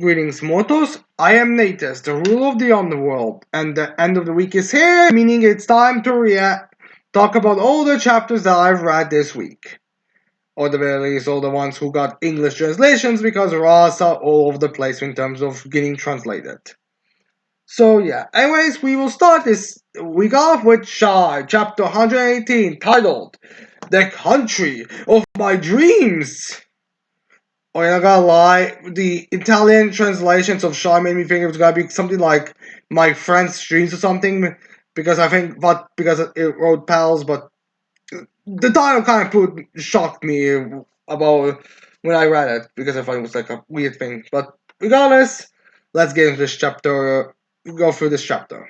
Greetings, mortals. I am Natus, the ruler of the underworld, and the end of the week is here, meaning it's time to talk about all the chapters that I've read this week. Or the very least, all the ones who got English translations, because Raws are all over the place in terms of getting translated. So yeah, anyways, we will start this week off with Shy, chapter 118, titled The Country of My Dreams. Oh, I'm not gonna lie, the Italian translations of Shaw made me think it was gonna be something like My Friend's Dreams or something, because I think, but because it wrote pals, but the title kind of shocked me about when I read it, because I thought it was like a weird thing. But regardless, let's get into this chapter, go through this chapter.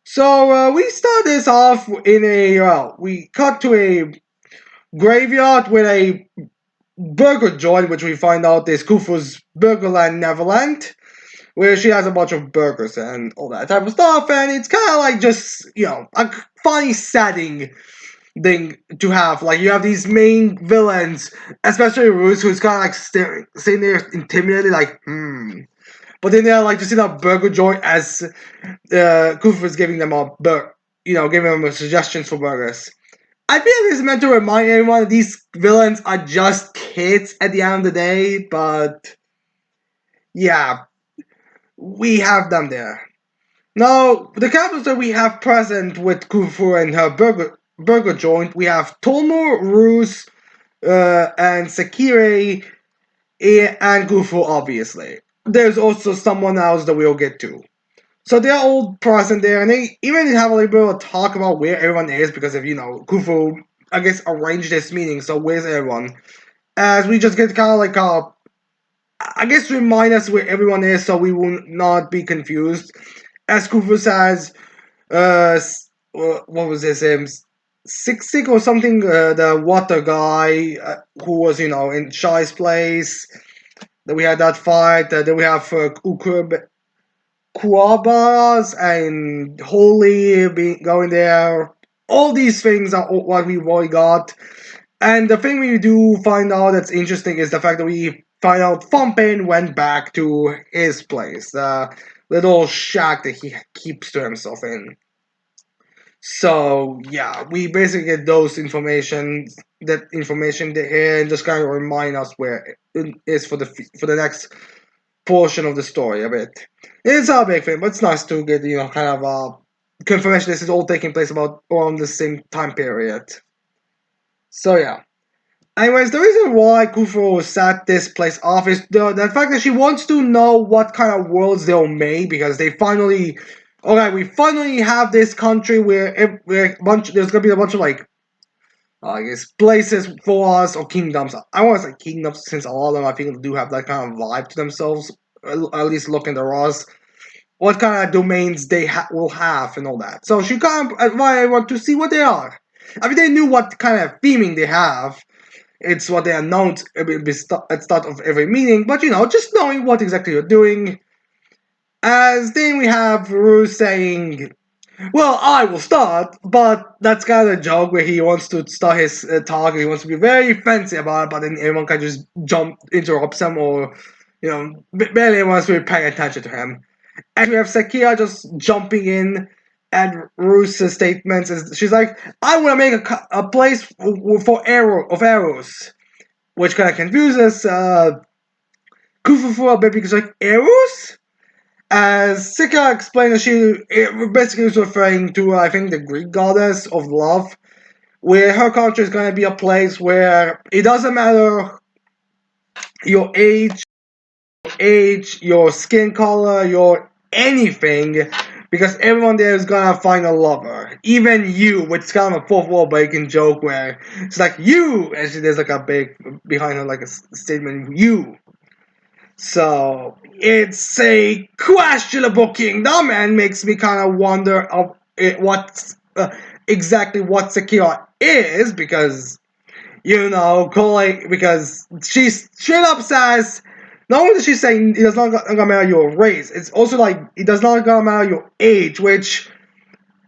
So, we start this off we cut to a graveyard with a burger joint, which we find out is Khufu's Burgerland Neverland, where she has a bunch of burgers and all that type of stuff, and it's kind of like just, a funny setting thing to have. Like, you have these main villains, especially Roos, who's kind of like sitting there intimidated, like, But then they're like just in a burger joint as Khufu is giving them giving them suggestions for burgers. I feel like this is meant to remind everyone that these villains are just kids at the end of the day, but yeah, we have them there. Now, the characters that we have present with Khufu and her burger joint, we have Tomo, Ruse, and Sakire, and Khufu, obviously. There's also someone else that we'll get to. So they're all present there, and they even have a little bit of a talk about where everyone is, because if, Khufu, I guess, arranged this meeting, so where's everyone? As we just get kind of like, I guess, remind us where everyone is so we will not be confused. As Khufu says, what was his name? Sik or something, the water guy, who was, in Shai's place. Then we had that fight, then we have Kuabas and Holy going there. All these things are what we've already got. And the thing we do find out that's interesting is the fact that we find out Thumpin went back to his place, the little shack that he keeps to himself in. So yeah, we basically get that information here, and just kind of remind us where it is for the next portion of the story a bit. It's not a big thing, but it's nice to get kind of confirmation this is all taking place about around the same time period. So yeah. Anyways, the reason why Khufu set this place off is the fact that she wants to know what kind of worlds they'll make, because we finally have this country where there's gonna be a bunch of like, I guess, places for us, or kingdoms. I want to say kingdoms since a lot of them I think do have that kind of vibe to themselves. At least look in the Raws, what kind of domains they will have and all that. So she kind of I want to see what they are. I mean, they knew what kind of theming they have. It's what they announce at the start of every meeting, but just knowing what exactly you're doing. As then we have Ru saying, well, I will start, but that's kind of a joke where he wants to start his talk, and he wants to be very fancy about it, but then everyone can just interrupts him, or, barely wants to be paying attention to him. And we have Sakia just jumping in at Ruth's statements. She's like, I want to make a place for arrows, which kind of confuses Kufu a bit, because like, arrows? As Sika explained that she basically was referring to, I think, the Greek goddess of love, where her country is going to be a place where it doesn't matter your age, your skin color, your anything, because everyone there is gonna find a lover. Even you, which is kind of a fourth wall breaking joke where it's like, you, and there's like a big behind her, like a statement, you. So it's a questionable kingdom, and makes me kind of wonder of exactly what Sakira is, because because she straight up says, not only does she say it does not gonna matter your race, it's also like it does not gonna matter your age, which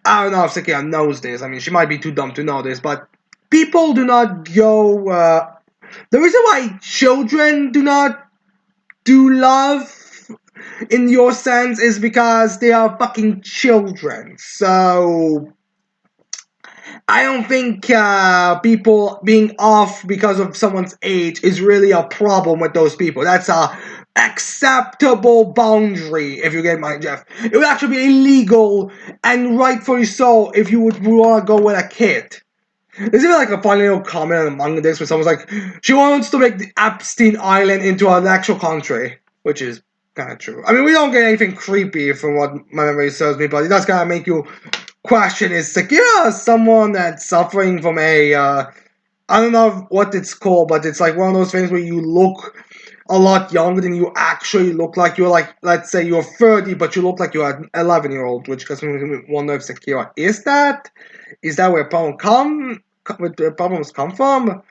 I don't know if Sakira knows this. I mean, she might be too dumb to know this, but people do not go. The reason why children do not do love in your sense, is because they are fucking children. So I don't think people being off because of someone's age is really a problem with those people. That's a acceptable boundary, if you get my Jeff. It would actually be illegal, and rightfully so, if you would want to go with a kid. There's even like a funny little comment among this where someone's like, she wants to make the Epstein Island into an actual country, which is kind of true. I mean, we don't get anything creepy from what my memory serves me, but it does kind of make you question, is Sakura someone that's suffering from a, I don't know what it's called, but it's like one of those things where you look a lot younger than you actually look like. You're like, let's say you're 30, but you look like you're an 11-year-old, which makes me wonder if Sakura is that? Is that where problems come from?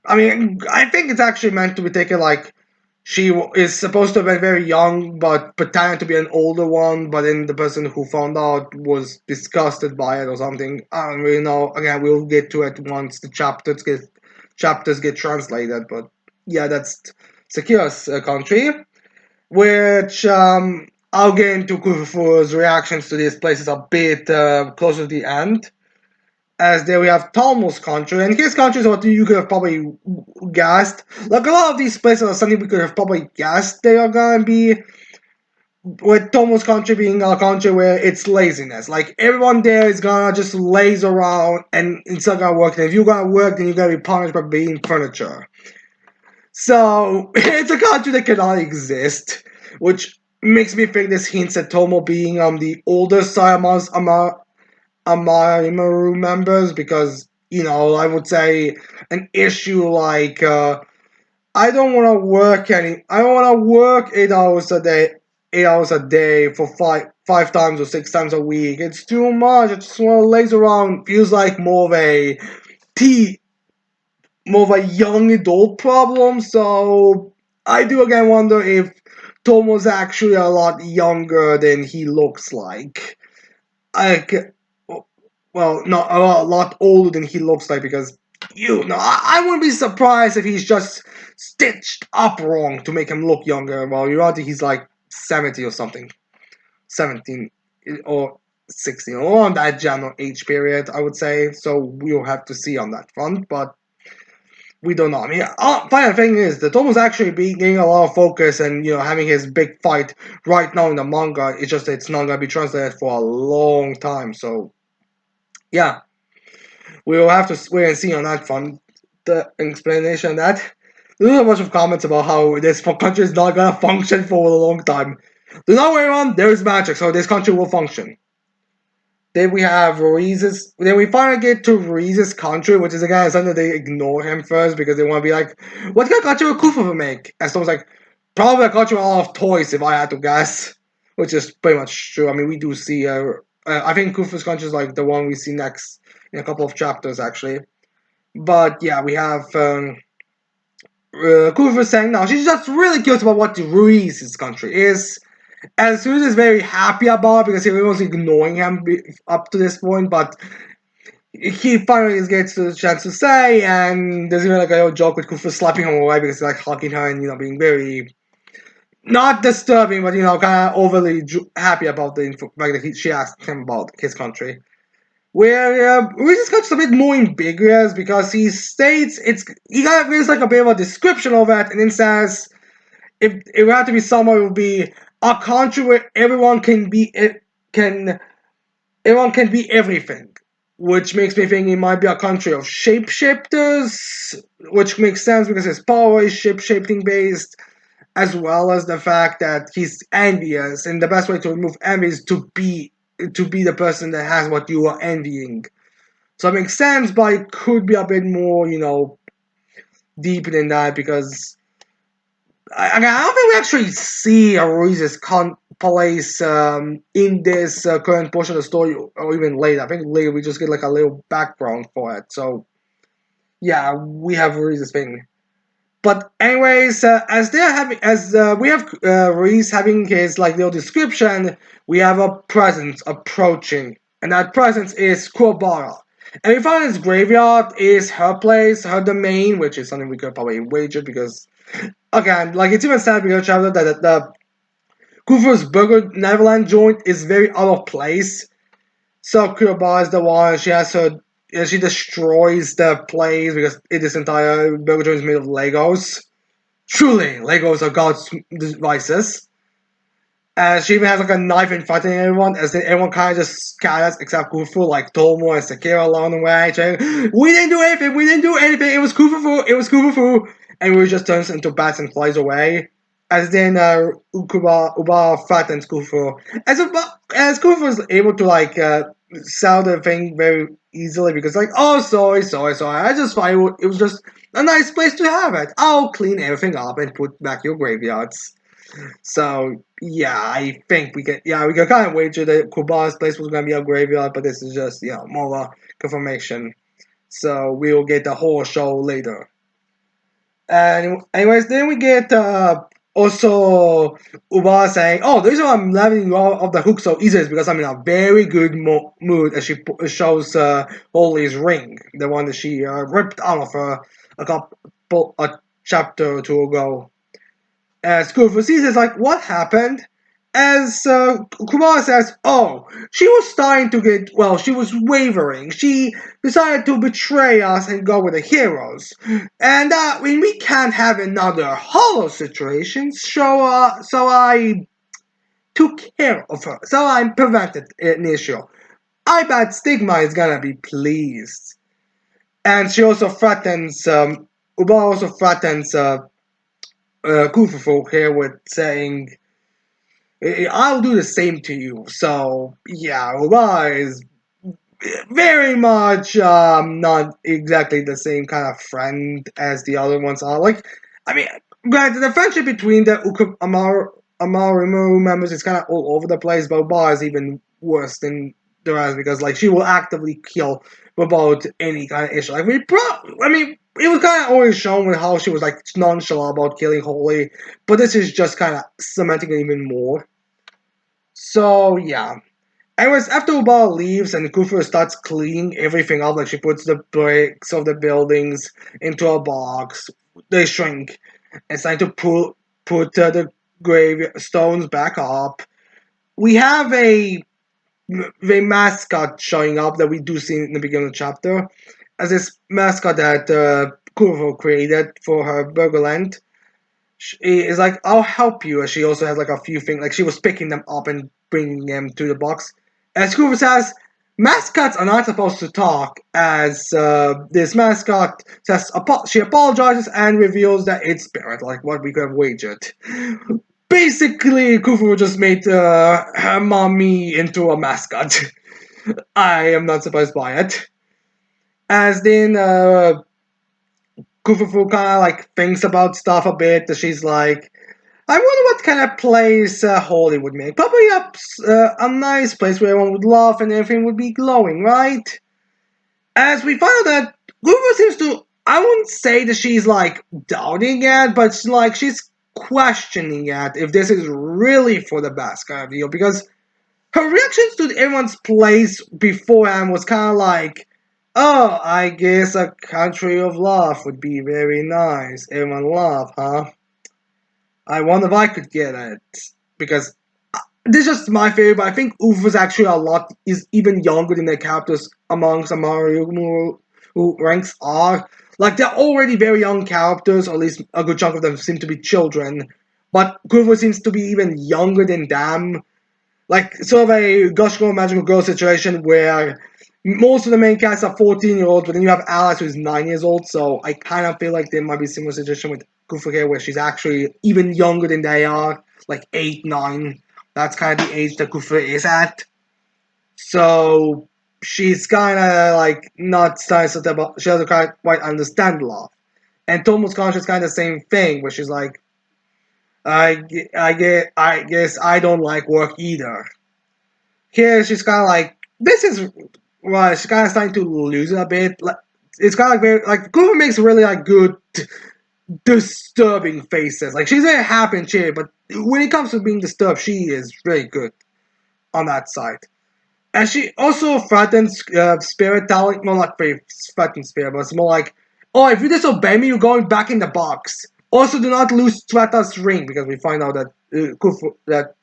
I mean, I think it's actually meant to be taken like she is supposed to have been very young, but pretended to be an older one, but then the person who found out was disgusted by it or something. I don't really know. Again, we'll get to it once the chapters get translated, but yeah, that's Sakura's country, which I'll get into Kufu's reactions to these places a bit closer to the end. As there we have Tomo's country, and his country is what you could have probably guessed. Like a lot of these places are something we could have probably guessed they are gonna be. With Tomo's country being a country where it's laziness. Like everyone there is gonna just laze around and it's not gonna work. And if you're gonna work, then you're gonna be punished by being furniture. So it's a country that cannot exist, which makes me think this hints at Tomo being the older Sayama's Amaru members, because I would say an issue like I don't want to work I don't want to work 8 hours a day, 8 hours a day for five times or 6 times a week. It's too much. I just want to laze around. Feels like more of a young adult problem. So I do again wonder if Tomo's actually a lot younger than he looks like. Well, not a lot older than he looks like, because I wouldn't be surprised if he's just stitched up wrong to make him look younger. Well, you think he's like 70 or something, 17 or 16, or on that general age period, I would say. So we'll have to see on that front, but we don't know. I mean, final thing is that Tomo's actually getting a lot of focus and having his big fight right now in the manga. It's just that it's not gonna be translated for a long time. So yeah, we will have to wait and see on that front. The explanation of that. There's a bunch of comments about how this country is not gonna function for a long time. Do not worry, on. There is magic, so this country will function. Then we have Ruiz's. Then we finally get to Ruiz's country, which is again something they ignore him first because they want to be like, "What kind of country would Kufa make?" And someone's like, "Probably a country with a lot of toys, if I had to guess," which is pretty much true. I mean, we do see. I think Kufa's country is like the one we see next in a couple of chapters, actually. But yeah, we have Kufa saying now she's just really curious about what Ruiz's country is. And Susan is very happy about it because everyone's ignoring him up to this point, but he finally gets the chance to say, and there's even like a little joke with Kufa slapping him away because he's like hugging her and being very not disturbing, but kind of overly happy about the fact that she asked him about his country. Where Reese's country is a bit more ambiguous because he states he kind of gives like a bit of a description of it, and then says if it had to be somewhere, it would be a country where everyone can be everything, which makes me think it might be a country of shapeshifters, which makes sense because his power is shapeshifting based, as well as the fact that he's envious, and the best way to remove envy is to be the person that has what you are envying. So it makes sense, but it could be a bit more, deep than that, because I don't think we actually see Ruiz's place in this current portion of the story, or even later. I think later we just get like a little background for it. So yeah, we have Ruiz's thing. But anyways, as we have Ruiz having his like little description, we have a presence approaching, and that presence is Kuwabara. And we found his graveyard is her place, her domain, which is something we could probably wager because again, like it's even sad because chapter that the Kufu's Burger Neverland joint is very out of place. So Kuroba is the one, she destroys the place because this entire burger joint is made of Legos. Truly, Legos are God's devices. And she even has like a knife in fighting everyone, as then everyone kind of just scatters except Kufu, like Tomo and Sakura along the way, saying, "We didn't do anything, we didn't do anything, it was Kufu, it was Kufu," and we just turns into bats and flies away. As then Uba threatens Kufu. As Kufu is able to like sell the thing very easily because like, oh sorry, I just thought it was just a nice place to have it. I'll clean everything up and put back your graveyards. So yeah, I think we can kind of wager that Kuba's place was gonna be a graveyard, but this is just more of a confirmation. So we'll get the whole show later. And anyways, then we get also Uba saying, "Oh, the reason why I'm letting you off the hook so easy is because I'm in a very good mood." As she shows Holly's ring, the one that she ripped out of her a chapter or two ago. As Kufu sees it's like, what happened? As Kumara says, oh, she was starting to she was wavering. She decided to betray us and go with the heroes. And when we can't have another hollow situation, so I took care of her. So I prevented an issue. I bet Stigma is gonna be pleased. And she also threatens, Uba also threatens Kufufu here with saying, I'll do the same to you. So, yeah, Uba is very much not exactly the same kind of friend as the other ones are. Like, I mean, granted, the friendship between the Amarimu members is kind of all over the place, but Uba is even worse than the rest because, like, she will actively kill about any kind of issue. Like, it was kind of always shown with how she was, like, nonchalant about killing Holy, but this is just kind of cementing it even more. So, yeah. Anyways, after Uba leaves and Kufu starts cleaning everything up, like she puts the bricks of the buildings into a box, they shrink. It's time to put the grave stones back up. We have a mascot showing up that we do see in the beginning of the chapter, as this mascot that Kufu created for her Burgerland. She is like, I'll help you. And she also has like a few things, like she was picking them up and bringing them to the box. And Scooby says, mascots are not supposed to talk, as this mascot says, she apologizes and reveals that it's Spirit, like what we could have wagered. Basically, Kufu just made her mommy into a mascot. I am not surprised by it. As then, Kufu kind of like thinks about stuff a bit. She's like, I wonder what kind of place Holly would make. Probably a nice place where everyone would laugh and everything would be glowing, right? As we find out that Grover seems to, I wouldn't say that she's like doubting it, but she's questioning it if this is really for the best kind of deal. Because her reactions to everyone's place beforehand was kind of like, oh, I guess a country of love would be very nice. Everyone laugh, huh? I wonder if I could get it because this is just my favorite. But I think Oof is actually is even younger than the characters amongst the Mario who ranks are. Like they're already very young characters, or at least a good chunk of them seem to be children. But Grover seems to be even younger than them. Like sort of a Gush Girl Magical Girl situation where most of the main cast are 14-year-olds, but then you have Alice who's 9 years old, so I kind of feel like there might be a similar situation with Kufu here where she's actually even younger than they are, like 8, 9. That's kind of the age that Kufu is at. So she's kind of like not starting about, she doesn't quite understand love. And Tomo's conscious kind of the same thing, where she's like, I guess I don't like work either. Here she's kind of like, this is well, she's kind of starting to lose it a bit. Like it's kind of like very like Cooper makes really like good disturbing faces. Like she's very happy and cheery, but when it comes to being disturbed, she is really good on that side. And she also threatens Spirit talent, more like very threatens Spirit, but it's more like, oh, if you disobey me, you're going back in the box. Also, do not lose Strata's ring because we find out that Kufu, that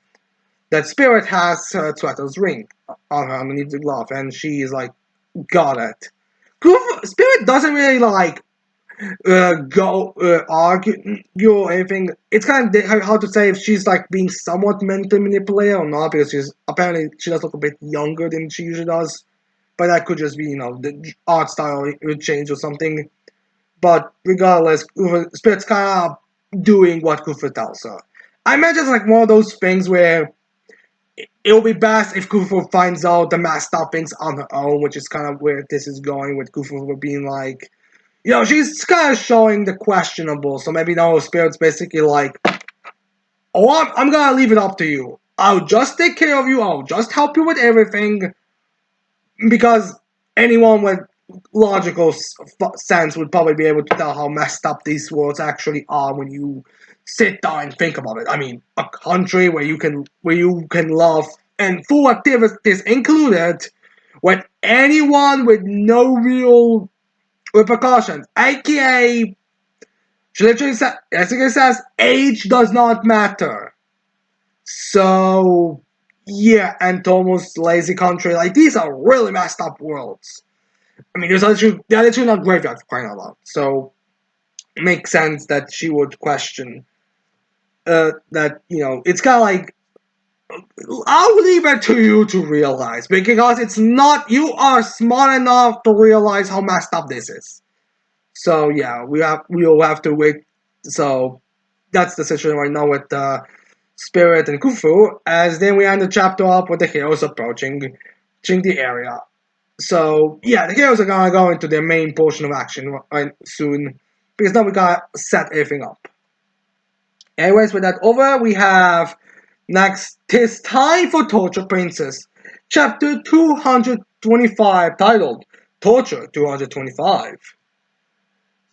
that Spirit has Tsueto's ring on her underneath the glove, and she is like, got it. Spirit doesn't really like go argue or anything. It's kind of hard to say if she's like being somewhat mentally manipulated or not, because she does look a bit younger than she usually does. But that could just be, the art style would change or something. But regardless, Spirit's kind of doing what Kufa tells her. I imagine it's like one of those things where it will be best if Kufa finds out the messed up things on her own, which is kind of where this is going, with Kufa being like, she's kind of showing the questionable, so maybe now Spirit's basically like, oh, I'm gonna leave it up to you. I'll just take care of you, I'll just help you with everything, because anyone with logical sense would probably be able to tell how messed up these worlds actually are when you sit down and think about it. I mean, a country where you can love, and full activities included, with anyone with no real repercussions, aka she literally says, Jessica says, age does not matter. So, yeah, and Tomo's lazy country, like, these are really messed up worlds. I mean, they're literally not graveyards, for crying out loud. So, it makes sense that she would question that, it's kind of like, I'll leave it to you to realize, because it's not, you are smart enough to realize how messed up this is. So, yeah, we'll have to wait. So, that's the situation right now with Spirit and Kufu, as then we end the chapter off with the heroes approaching the area. So, yeah, the heroes are gonna go into their main portion of action right soon, because now we gotta set everything up. Anyways, with that over, we have next, "'Tis Time for Torture Princess, chapter 225, titled Torture 225.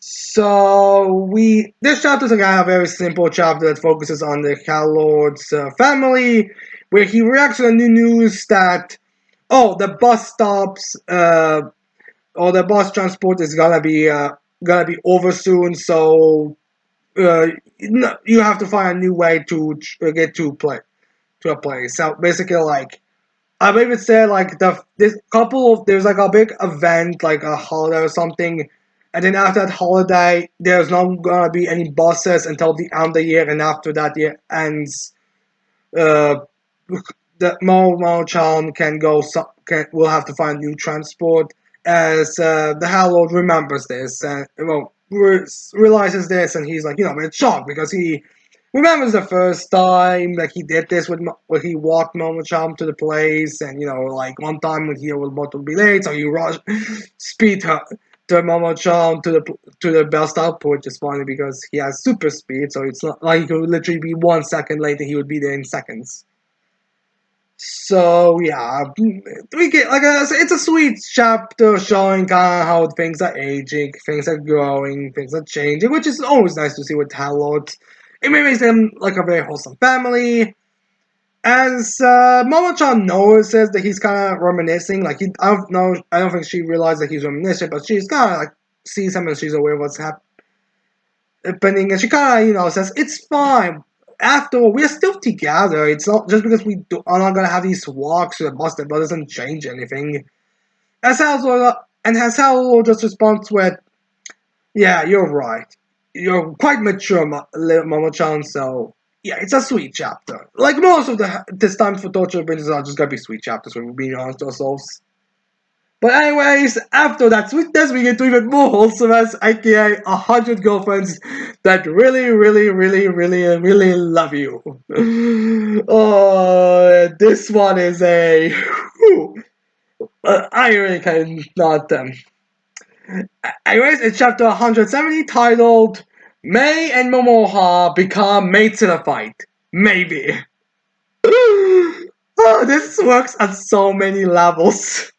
So this chapter is a very simple chapter that focuses on the Cal Lord's family, where he reacts to the new news that the bus stops or the bus transport is gonna be over soon. So you have to find a new way to get to a place. So basically, like, I believe it said like there's like a big event, like a holiday or something, and then after that holiday there's not gonna be any buses until the end of the year, and after that year ends, uh, the Mo-Chan will have to find new transport, as the Hallowed remembers this and realizes this, and he's like, it's shocked because he remembers the first time like he did this where he walked Momo-chan to the place, and like one time when he was about to be late, so he rushed speed her to Momo-chan to the bus stop, which is funny because he has super speed, so it's not like he could literally be 1 second late and he would be there in seconds. So yeah, we get like it's a sweet chapter showing kind of how things are aging, things are growing, things are changing, which is always nice to see with Talot. It makes them like a very wholesome family. As Momo-chan notices that he's kind of reminiscing, like I don't think she realized that he's reminiscing, but she's kind of like sees him and she's aware of what's happening, and she kind of says it's fine. After all, we're still together. It's not just because are not gonna have these walks to the bus that doesn't change anything. As Hazel just responds with, "Yeah, you're right. You're quite mature, Momo-chan." So yeah, it's a sweet chapter. Like most of this time for Torture Princess are just gonna be sweet chapters. When we're being honest with ourselves. But anyways, after that sweetness, we get to even more wholesomeness, aka 100 girlfriends that really, really, really, really, really love you. Oh, this one is a. I really cannot. Anyways, it's chapter 170, titled "May and Momoha Become Mates in a Fight." Maybe. Oh, this works on so many levels.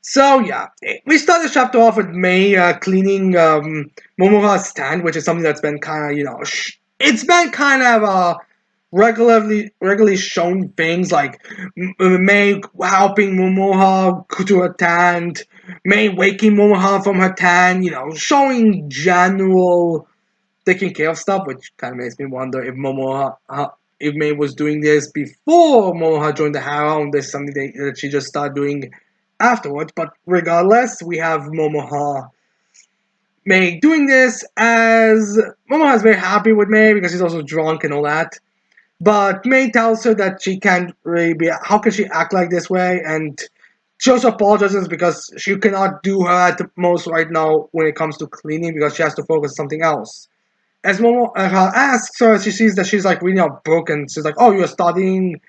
So yeah, we start the chapter off with May cleaning Momora's stand, which is something that's been kind of it's been kind of regularly shown things like May helping Momoha to her tent, May waking Momoha from her tent, showing general taking care of stuff, which kind of makes me wonder if Momoha if May was doing this before Momoha joined the harem, this is something that she just started doing afterwards. But regardless, we have Momoha May doing this as Momoha is very happy with May because she's also drunk and all that. But May tells her that she can't really be. How can she act like this way? And she also apologizes because she cannot do her at the most right now when it comes to cleaning because she has to focus on something else. As Momo asks her, she sees that she's like really broken. She's like, "Oh, you're studying,"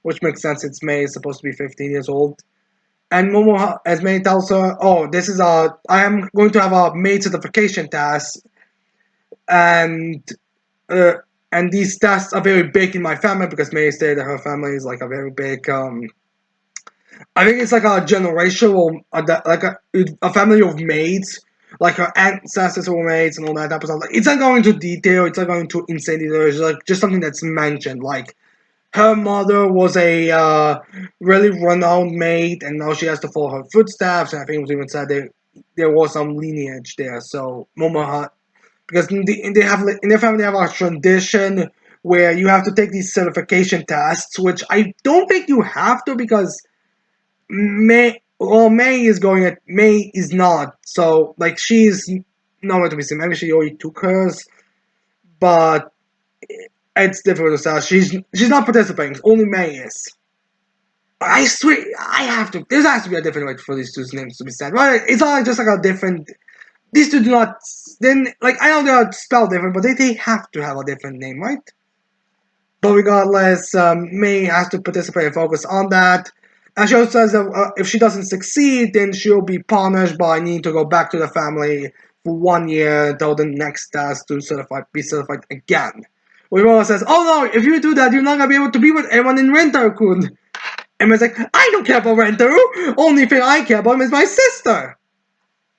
which makes sense. It's May, is supposed to be 15 years old. And Momo, as May tells her, "Oh, this is I am going to have a maid certification test, and uh, and these tests are very big in my family because May said that her family is like a very big I think it's like a generational, like a family of maids, like her ancestors were maids and all that type of stuff. Like, it's not going into detail. It's not going into insane detail. It's like just something that's mentioned. Like her mother was a really renowned maid, and now she has to follow her footsteps. And I think it was even said there was some lineage there. So Momoha, because they have in their family they have a tradition where you have to take these certification tests, which I don't think you have to because May is going at May is not. So like she's nowhere to be seen. Maybe she already took hers, but it's difficult to tell. She's not participating. Only May is. I swear, I have to. There has to be a different way for these two names to be said. Right? It's not just like a different. These two do not. Then like I know they are spelled different, but they have to have a different name, right? But regardless, May has to participate and focus on that. And she also says that if she doesn't succeed, then she'll be punished by needing to go back to the family for 1 year until the next task to be certified again. Uemura says, "Oh no, if you do that, you're not gonna be able to be with anyone in Rentaru-kun." And May's like, "I don't care about Rentaru. Only thing I care about is my sister."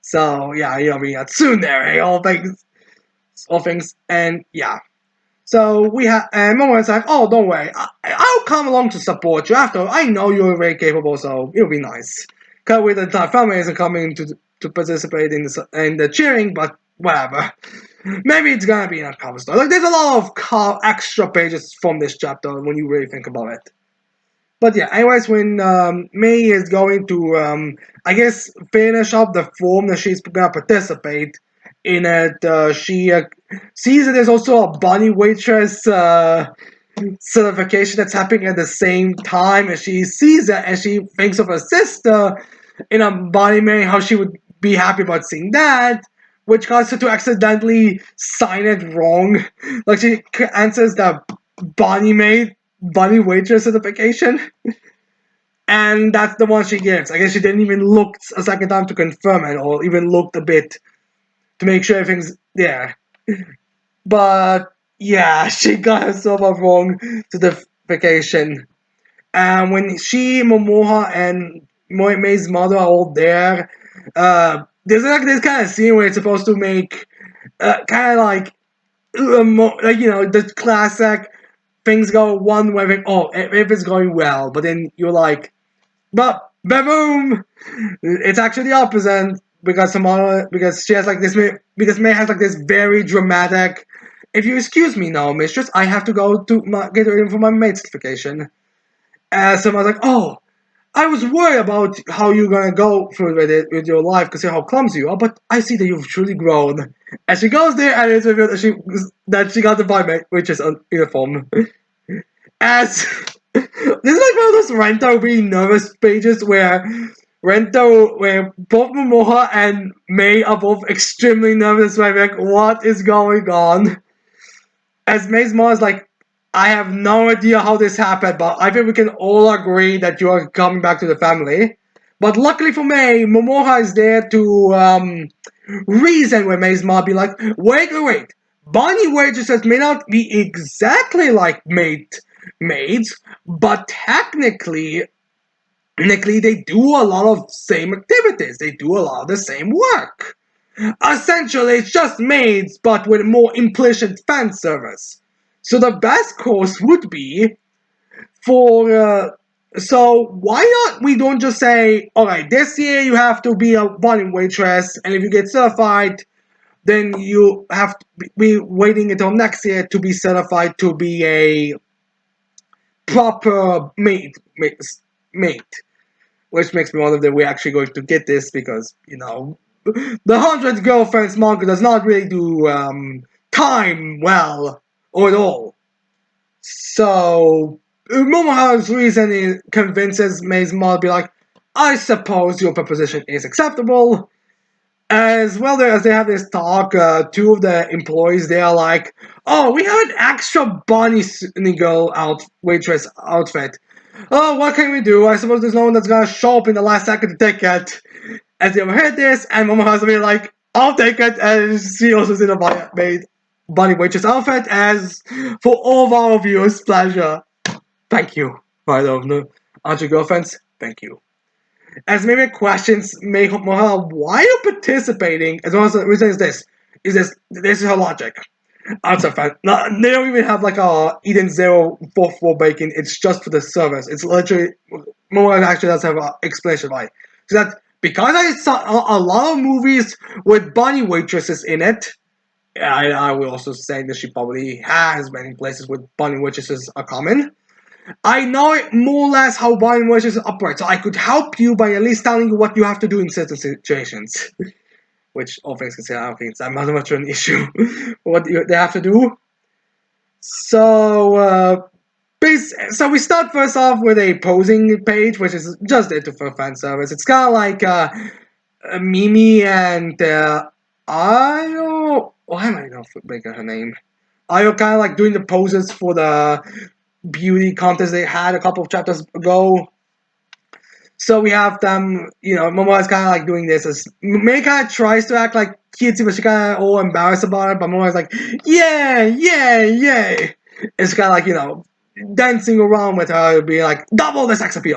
So yeah, we got tsundere, all things, and yeah. So we have, and Momo's like, "Oh, don't worry, I'll come along to support you. After all, I know you're very capable, so it'll be nice." Cause with the entire family isn't coming to participate in the cheering, but whatever. Maybe it's gonna be in a cover story. Like, there's a lot of extra pages from this chapter when you really think about it. But yeah, anyways, when May is going to, I guess, finish up the form that she's gonna participate in it, she sees that there's also a bunny waitress certification that's happening at the same time, and she sees that and she thinks of her sister in a bunny maid, how she would be happy about seeing that, which causes her to accidentally sign it wrong. Like she answers the bunny waitress certification. And that's the one she gives. I guess she didn't even look a second time to confirm it, or even looked a bit to make sure everything's there. But yeah, she got herself a wrong certification. And when she, Momoha, and May's mother are all there, there's like this kind of scene where it's supposed to make kind of like the classic things go one way. Like, oh, if it's going well, but then you're like, but boom, it's actually the opposite because because she has like this because May has like this very dramatic. If you excuse me now, mistress, I have to go to get ready for my maid certification. Someone's like, oh, I was worried about how you're gonna go through with it with your life because how clumsy you are, but I see that you've truly grown. And she goes there and it's revealed that she got the vibe, which is a uniform. As this is like one of those Rento being nervous pages where where both Momoha and May are both extremely nervous, like what is going on? As May's mom is like, I have no idea how this happened, but I think we can all agree that you are coming back to the family. But luckily for May, Momoha is there to reason with May's mom, be like, wait. Bonnie waitresses may not be exactly like maids, but technically they do a lot of same activities. They do a lot of the same work. Essentially, it's just maids, but with more implicit fan service. So the best course would be for. So why not we don't just say, all right, this year you have to be a bunny waitress, and if you get certified, then you have to be waiting until next year to be certified to be a proper mate. Which makes me wonder if we're actually going to get this because, the 100 Girlfriends manga does not really do time well or at all. So, Momoha's reason convinces May's mom to be like, I suppose your proposition is acceptable. As well as they have this talk, two of the employees, they are like, oh, we have an extra bunny girl waitress outfit. Oh, what can we do? I suppose there's no one that's gonna show up in the last second to take it. As they overheard this, and Momo has to be like, I'll take it, and she also is in a made bunny waitress outfit, as for all of our viewers' pleasure. Thank you. Right of no aren't your girlfriends? Thank you. As maybe questions may Moha, why are you participating? As well as the reason is this. This is her logic. Answer fan. They don't even have like a Eden Zero fourth floor bacon. It's just for the service. It's literally Moa actually does have an explanation why. So that because I saw a lot of movies with bunny waitresses in it. I will also say that she probably has many places with bunny waitresses are common. I know more or less how bunny waitresses operate, so I could help you by at least telling you what you have to do in certain situations. Which all things considered, I don't think it's that much of an issue. What they have to do. So, so we start first off with a posing page, which is just there for fan service. It's kind of like Mimi and Ayo. Why am I not making her name? Ayo kind of like doing the poses for the beauty contest they had a couple of chapters ago. So we have them, Momo is kind of like doing this. As May kind of tries to act like cutesy, but she kind of all embarrassed about it. But Momo is like, yeah, yeah, yeah. It's kind of like, dancing around with her, being like, double the sex appeal.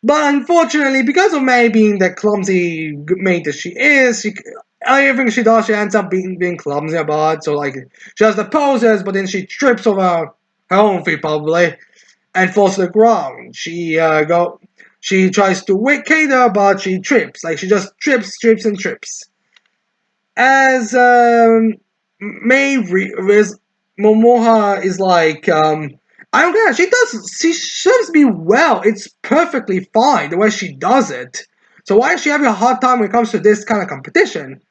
But unfortunately, because of May being the clumsy maid that she is, everything she does, she ends up being clumsy about. So, like, she has the poses, but then she trips over her own feet, probably, and falls to the ground. She tries to wake cater, but she trips. Like, she just trips, and trips. As Momoha is like, I don't care. She serves me well. It's perfectly fine the way she does it. So why is she having a hard time when it comes to this kind of competition?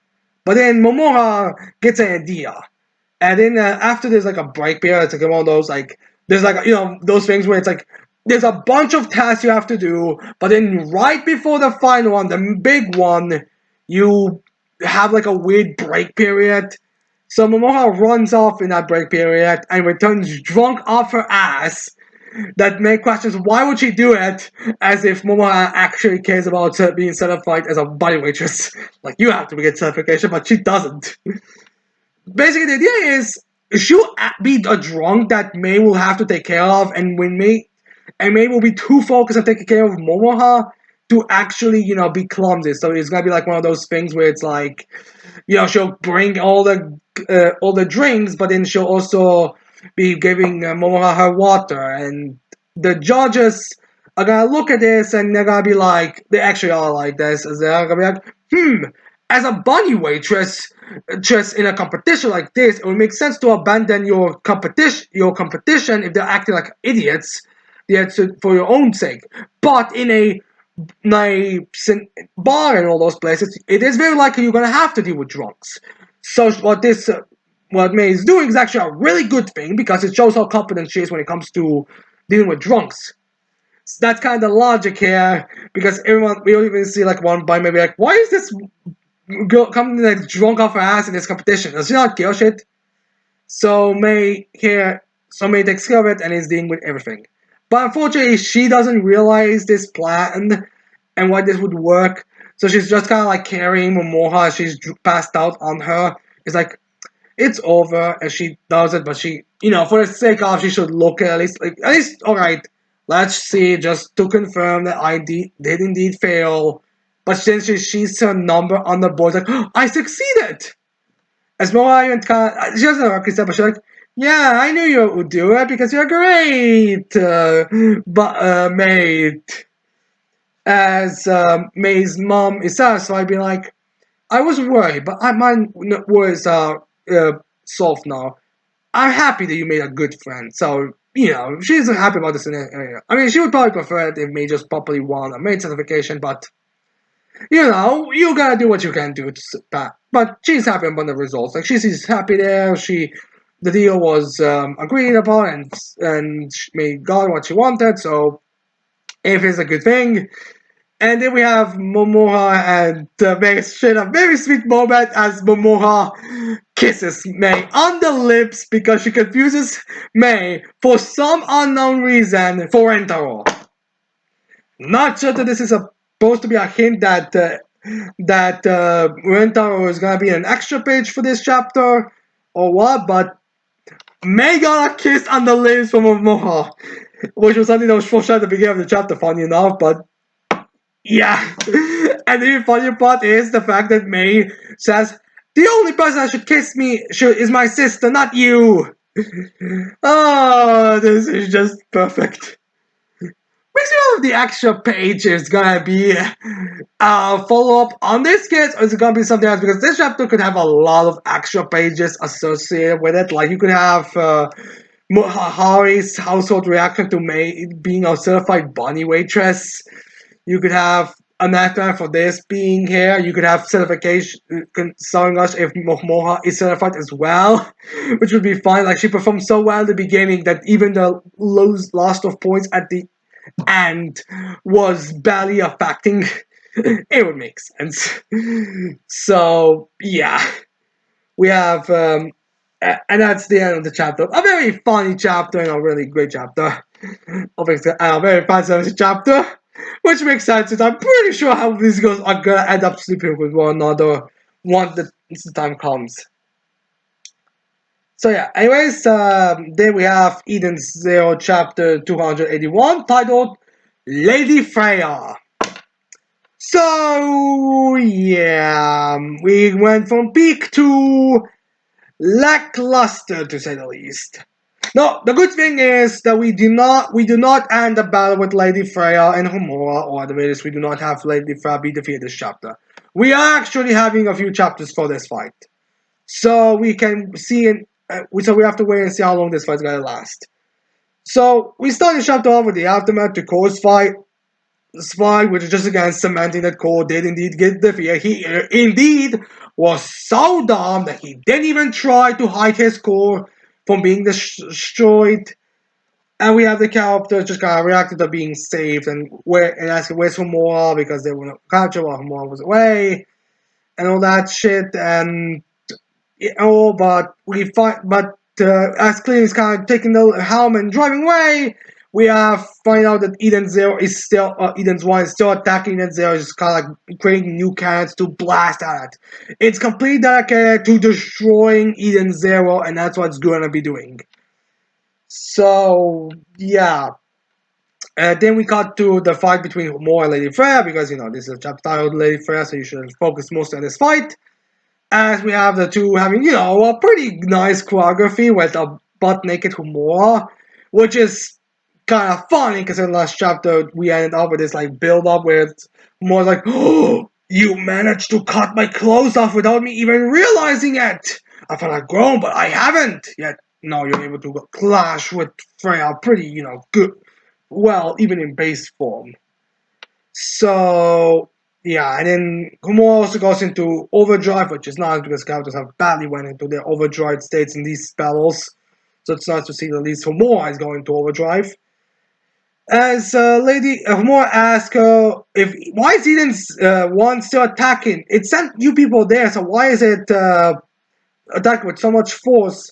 But then Momoha gets an idea. And then after there's like a break period, it's like one of those like, there's like, those things where it's like, there's a bunch of tasks you have to do, but then right before the final one, the big one, you have like a weird break period. So Momoha runs off in that break period and returns drunk off her ass. That makes questions why would she do it, as if Momoha actually cares about being certified as a body waitress. Like, you have to get certification, but she doesn't. Basically, the idea is she'll be a drunk that May will have to take care of, and May will be too focused on taking care of Momoha to actually, be clumsy. So it's gonna be like one of those things where it's like, she'll bring all the drinks, but then she'll also be giving Momoha her water, and the judges are gonna look at this and they're gonna be like, they actually are like this, as they're gonna be like, as a bunny waitress, just in a competition like this, it would make sense to abandon your competition if they're acting like idiots, for your own sake. But in a bar and all those places, it is very likely you're gonna have to deal with drunks. So what May is doing is actually a really good thing because it shows how competent she is when it comes to dealing with drunks. So that's kind of the logic here, because we don't even see like one by maybe like, why is this girl coming like drunk off her ass in this competition? Does she not give a shit? So May takes care of it and is dealing with everything. But unfortunately, she doesn't realize this plan and why this would work. So she's just kind of like carrying Momoha. She's passed out on her. It's like, it's over, and she does it. But she, for the sake of, she should look at least, all right. Let's see, just to confirm that I did indeed fail. But since she sees her number on the board, like, oh, I succeeded. As Momoha even she doesn't know what but she's like, yeah, I knew you would do it because you're great, mate. As May's mom is satisfied, being like, I was worried, but mine was solved now. I'm happy that you made a good friend. So, she's happy about this. I mean, she would probably prefer it if May just properly won a maid certification, but you gotta do what you can do. But she's happy about the results. Like she's happy there. The deal was agreed upon, and May got what she wanted. So if it's a good thing. And then we have Momoha and May share a very sweet moment as Momoha kisses May on the lips because she confuses May for some unknown reason for Rentaro. Not sure that this is supposed to be a hint that Rentaro is gonna be an extra page for this chapter or what, but May got a kiss on the lips from Momoha, which was something that was foreshadowed at the beginning of the chapter, funny enough, but yeah. And the funny part is the fact that May says, the only person that should kiss me is my sister, not you. Oh, this is just perfect. Makes me wonder if the extra page is gonna be a follow-up on this case, or is it gonna be something else? Because this chapter could have a lot of extra pages associated with it. Like you could have Hari's household reaction to May being a certified bunny waitress. You could have an aftermath for this being here. You could have certification showing us if Moha is certified as well, which would be fine. Like she performed so well at the beginning that even the loss of points at the end was barely affecting. It would make sense. So yeah, we have, and that's the end of the chapter. A very funny chapter and a really great chapter. Obviously, a very fancy chapter. Which makes sense, since I'm pretty sure how these girls are gonna end up sleeping with one another once the time comes. So yeah, anyways, then we have Eden Zero chapter 281 titled Lady Freya. So yeah, we went from peak to lackluster to say the least. No, the good thing is that we do not end the battle with Lady Freya and Homura, or at the least we do not have Lady Freya be defeated this chapter. We are actually having a few chapters for this fight, so we can see. So we have to wait and see how long this fight's gonna last. So we start the chapter off with the aftermath to Core's fight. This fight, which is just again cementing that Core did indeed get defeated. He indeed was so dumb that he didn't even try to hide his core from being destroyed. And we have the characters just kind of reacted to being saved and asking where's Homura because they were not captured while Homura was away and all that shit. And but as Clean is kind of taking the helm and driving away, we find out that Eden's One is still attacking Eden Zero, just kind of like creating new cannons to blast at it. It's completely dedicated to destroying Eden Zero, and that's what it's going to be doing. So yeah. Then we got to the fight between Homura and Lady Freya, because this is a chapter titled Lady Freya, so you should focus mostly on this fight. As we have the two having, a pretty nice choreography with a butt-naked Homura, which is kind of funny, because in the last chapter, we ended up with this, build-up where Homura's like, oh, you managed to cut my clothes off without me even realizing it! I thought I'd grown, but I haven't! Yet, now you're able to clash with Freya pretty, good, well, even in base form. So, yeah, and then Homura also goes into overdrive, which is nice because characters have badly went into their overdrive states in these battles. So it's nice to see that at least Homura is going to overdrive. As Lady Homura asks why is Eden's one still attacking? It sent you people there, so why is it attacking with so much force?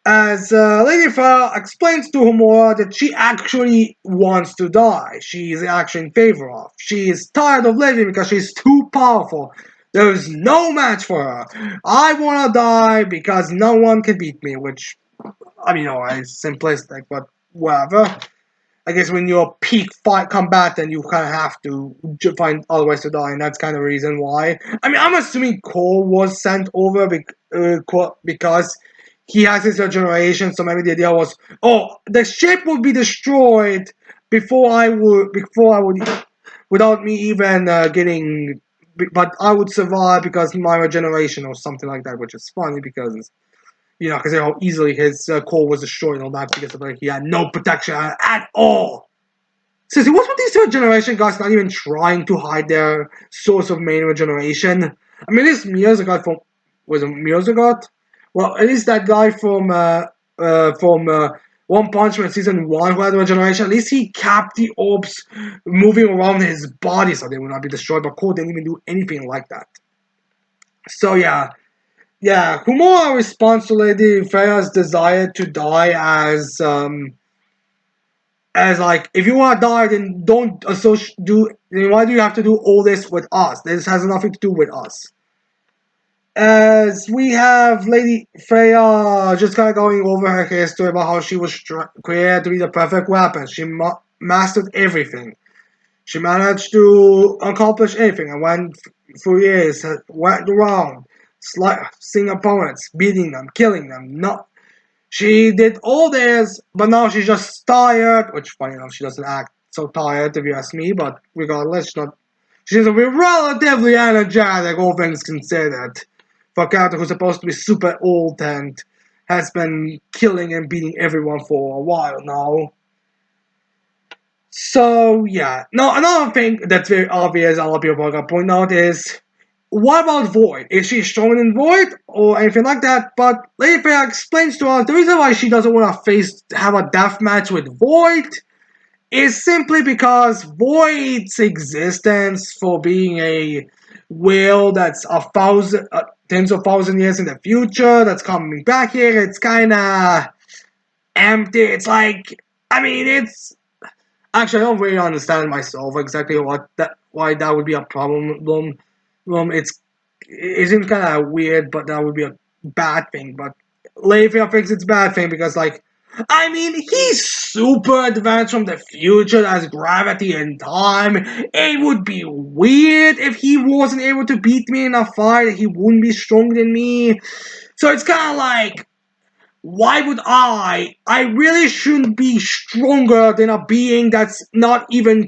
As Lady Freya explains to Homura that she actually wants to die. She is actually in favor of. She is tired of living because she's too powerful. There is no match for her. I want to die because no one can beat me, which, it's simplistic, but whatever. I guess when you're peak fight combatant, you kind of have to find other ways to die, and that's kind of the reason why. I'm assuming Cole was sent over because he has his regeneration, so maybe the idea was, the ship would be destroyed before I would, without me even getting, but I would survive because my regeneration or something like that, which is funny because Because how easily his core was destroyed and all that because of like he had no protection at all. Seriously, what's with these third generation guys not even trying to hide their source of main regeneration? I mean, this Miyazaga from was it Miyazaga? Well, at least that guy from One Punch Man season one who had regeneration. At least he kept the orbs moving around his body so they would not be destroyed. But Cole didn't even do anything like that. So yeah. Kumura responds to Lady Freya's desire to die as like, if you want to die, then don't associate. Then why do you have to do all this with us? This has nothing to do with us. As we have Lady Freya just kind of going over her history about how she was created to be the perfect weapon. She mastered everything. She managed to accomplish anything and went for years, went around, seeing opponents, beating them, killing them. No, she did all this, but now she's just tired. Which, funny enough, she doesn't act so tired, if you ask me. But regardless, she's relatively energetic, all things considered, for a character who's supposed to be super old and has been killing and beating everyone for a while now. So yeah, no. Another thing that's very obvious, a lot of people are gonna point out is, what about Void? Is she stronger than Void or anything like that? But Lady Freya explains to us the reason why she doesn't want to have a death match with Void is simply because Void's existence for being a will that's tens of thousand years in the future that's coming back here, it's kind of empty. It's like, I mean, it's actually, I don't really understand myself exactly why that would be a problem. It isn't kind of weird, but that would be a bad thing. But Leifia thinks it's a bad thing because, like, I mean, he's super advanced from the future, has gravity and time. It would be weird if he wasn't able to beat me in a fight. He wouldn't be stronger than me. So it's kind of like, why would I really shouldn't be stronger than a being that's not even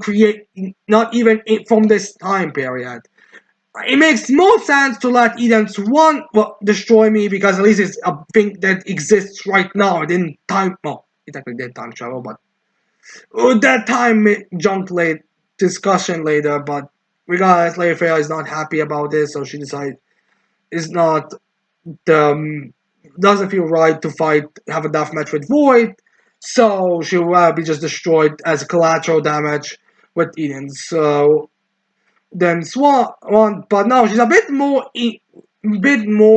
from this time period. It makes more sense to let Eden's one destroy me because at least it's a thing that exists right now. It didn't time, well, it technically did time travel, but that time jumped late discussion later. But regardless, Lady Freya is not happy about this, so she decides is not the doesn't feel right to have a death match with Void, so she'll be just destroyed as collateral damage with Eden. So then Swan, but no, she's a bit more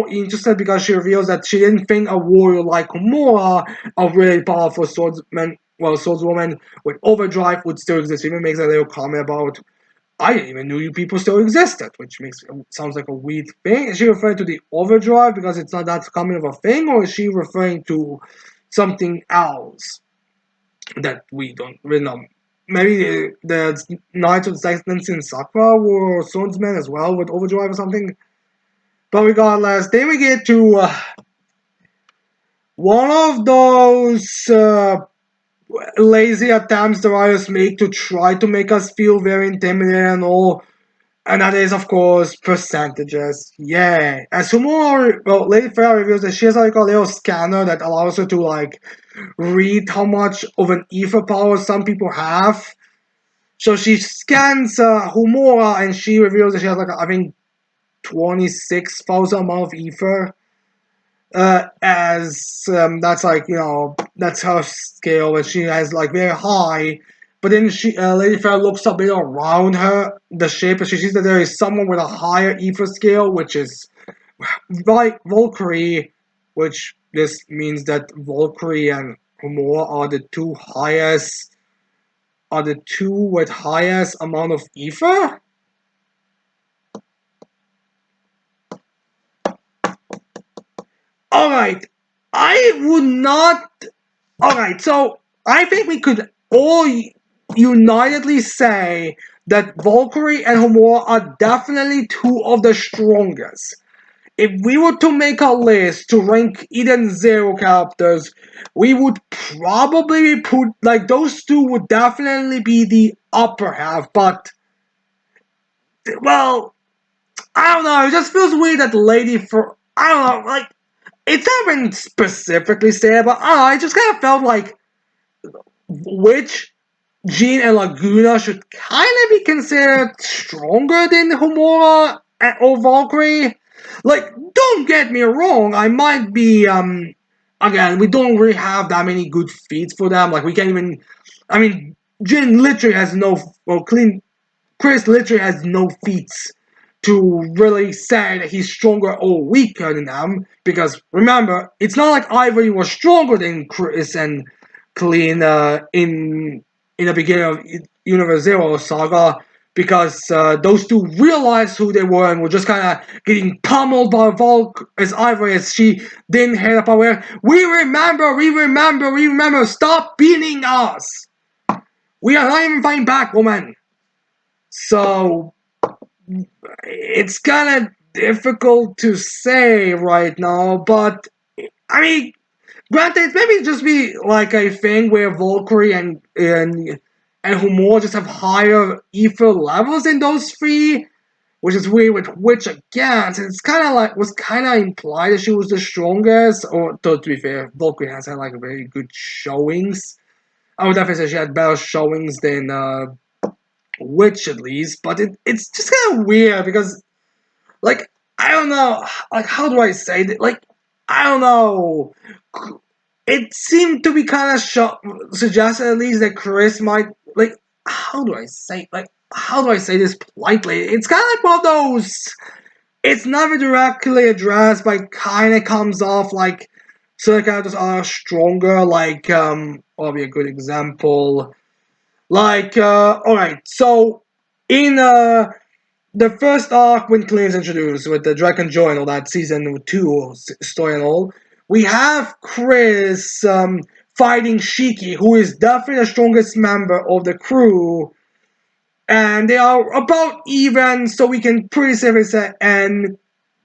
interested because she reveals that she didn't think a warrior like Homura, a really powerful swordswoman with overdrive, would still exist. She even makes a little comment about, I didn't even know you people still existed, which sounds like a weird thing. Is she referring to the overdrive because it's not that common of a thing, or is she referring to something else that we don't really know? Maybe the Knights of Silence in Sakura were swordsmen as well with overdrive or something. But regardless, then we get to one of those lazy attempts the writers make to try to make us feel very intimidated and all. And that is, of course, percentages. Yay. As Sumo, well, Lady Freya reveals that she has like a little scanner that allows her to like read how much of an ether power some people have. So she scans Humora and she reveals that she has like, I think, 26,000 amount of ether. As that's like, that's her scale, and she has like very high. But then Lady Fair looks a bit around her, the shape, and she sees that there is someone with a higher ether scale, which is Valkyrie, which this means that Valkyrie and Homura are the two with highest amount of ether. All right, I would not. All right, so I think we could all unitedly say that Valkyrie and Homura are definitely two of the strongest. If we were to make a list to rank Eden Zero characters, we would probably put, like, those two would definitely be the upper half, but, well, I don't know, it just feels weird that I don't know, like, it's not been specifically said, but I just kind of felt like which Jean and Laguna should kind of be considered stronger than Homura or Valkyrie. Like, don't get me wrong, I might be, again, we don't really have that many good feats for them. Like, we can't even, I mean, Jin literally has no, well, Chris literally has no feats to really say that he's stronger or weaker than them. Because remember, it's not like Ivory was stronger than Chris and Clean in the beginning of Universe Zero Saga. Because those two realized who they were and were just kind of getting pummeled by Volk as Ivory as she didn't head up aware. We remember, we remember, we remember. Stop beating us. We are not even fighting back, woman. So it's kind of difficult to say right now, but I mean, granted, maybe just be like a thing where Valkyrie and Humor just have higher ether levels than those three, which is weird. With which again, it's kind of like was kind of implied that she was the strongest. Or to be fair, Valkyrie has had like very good showings. I would definitely say she had better showings than Witch at least, but it's just kind of weird because like I don't know, like how do I say that? Like I don't know. It seemed to be kind of suggested at least that Chris might like. How do I say this politely? It's kind of like one of those. It's never directly addressed, but it kind of comes off like certain characters are stronger. Like will be a good example. Like all right, so in the first arc when Clean's introduced with the Dragon Joy and all that season 2 story and all, we have Chris fighting Shiki, who is definitely the strongest member of the crew, and they are about even, so we can pretty safely say, and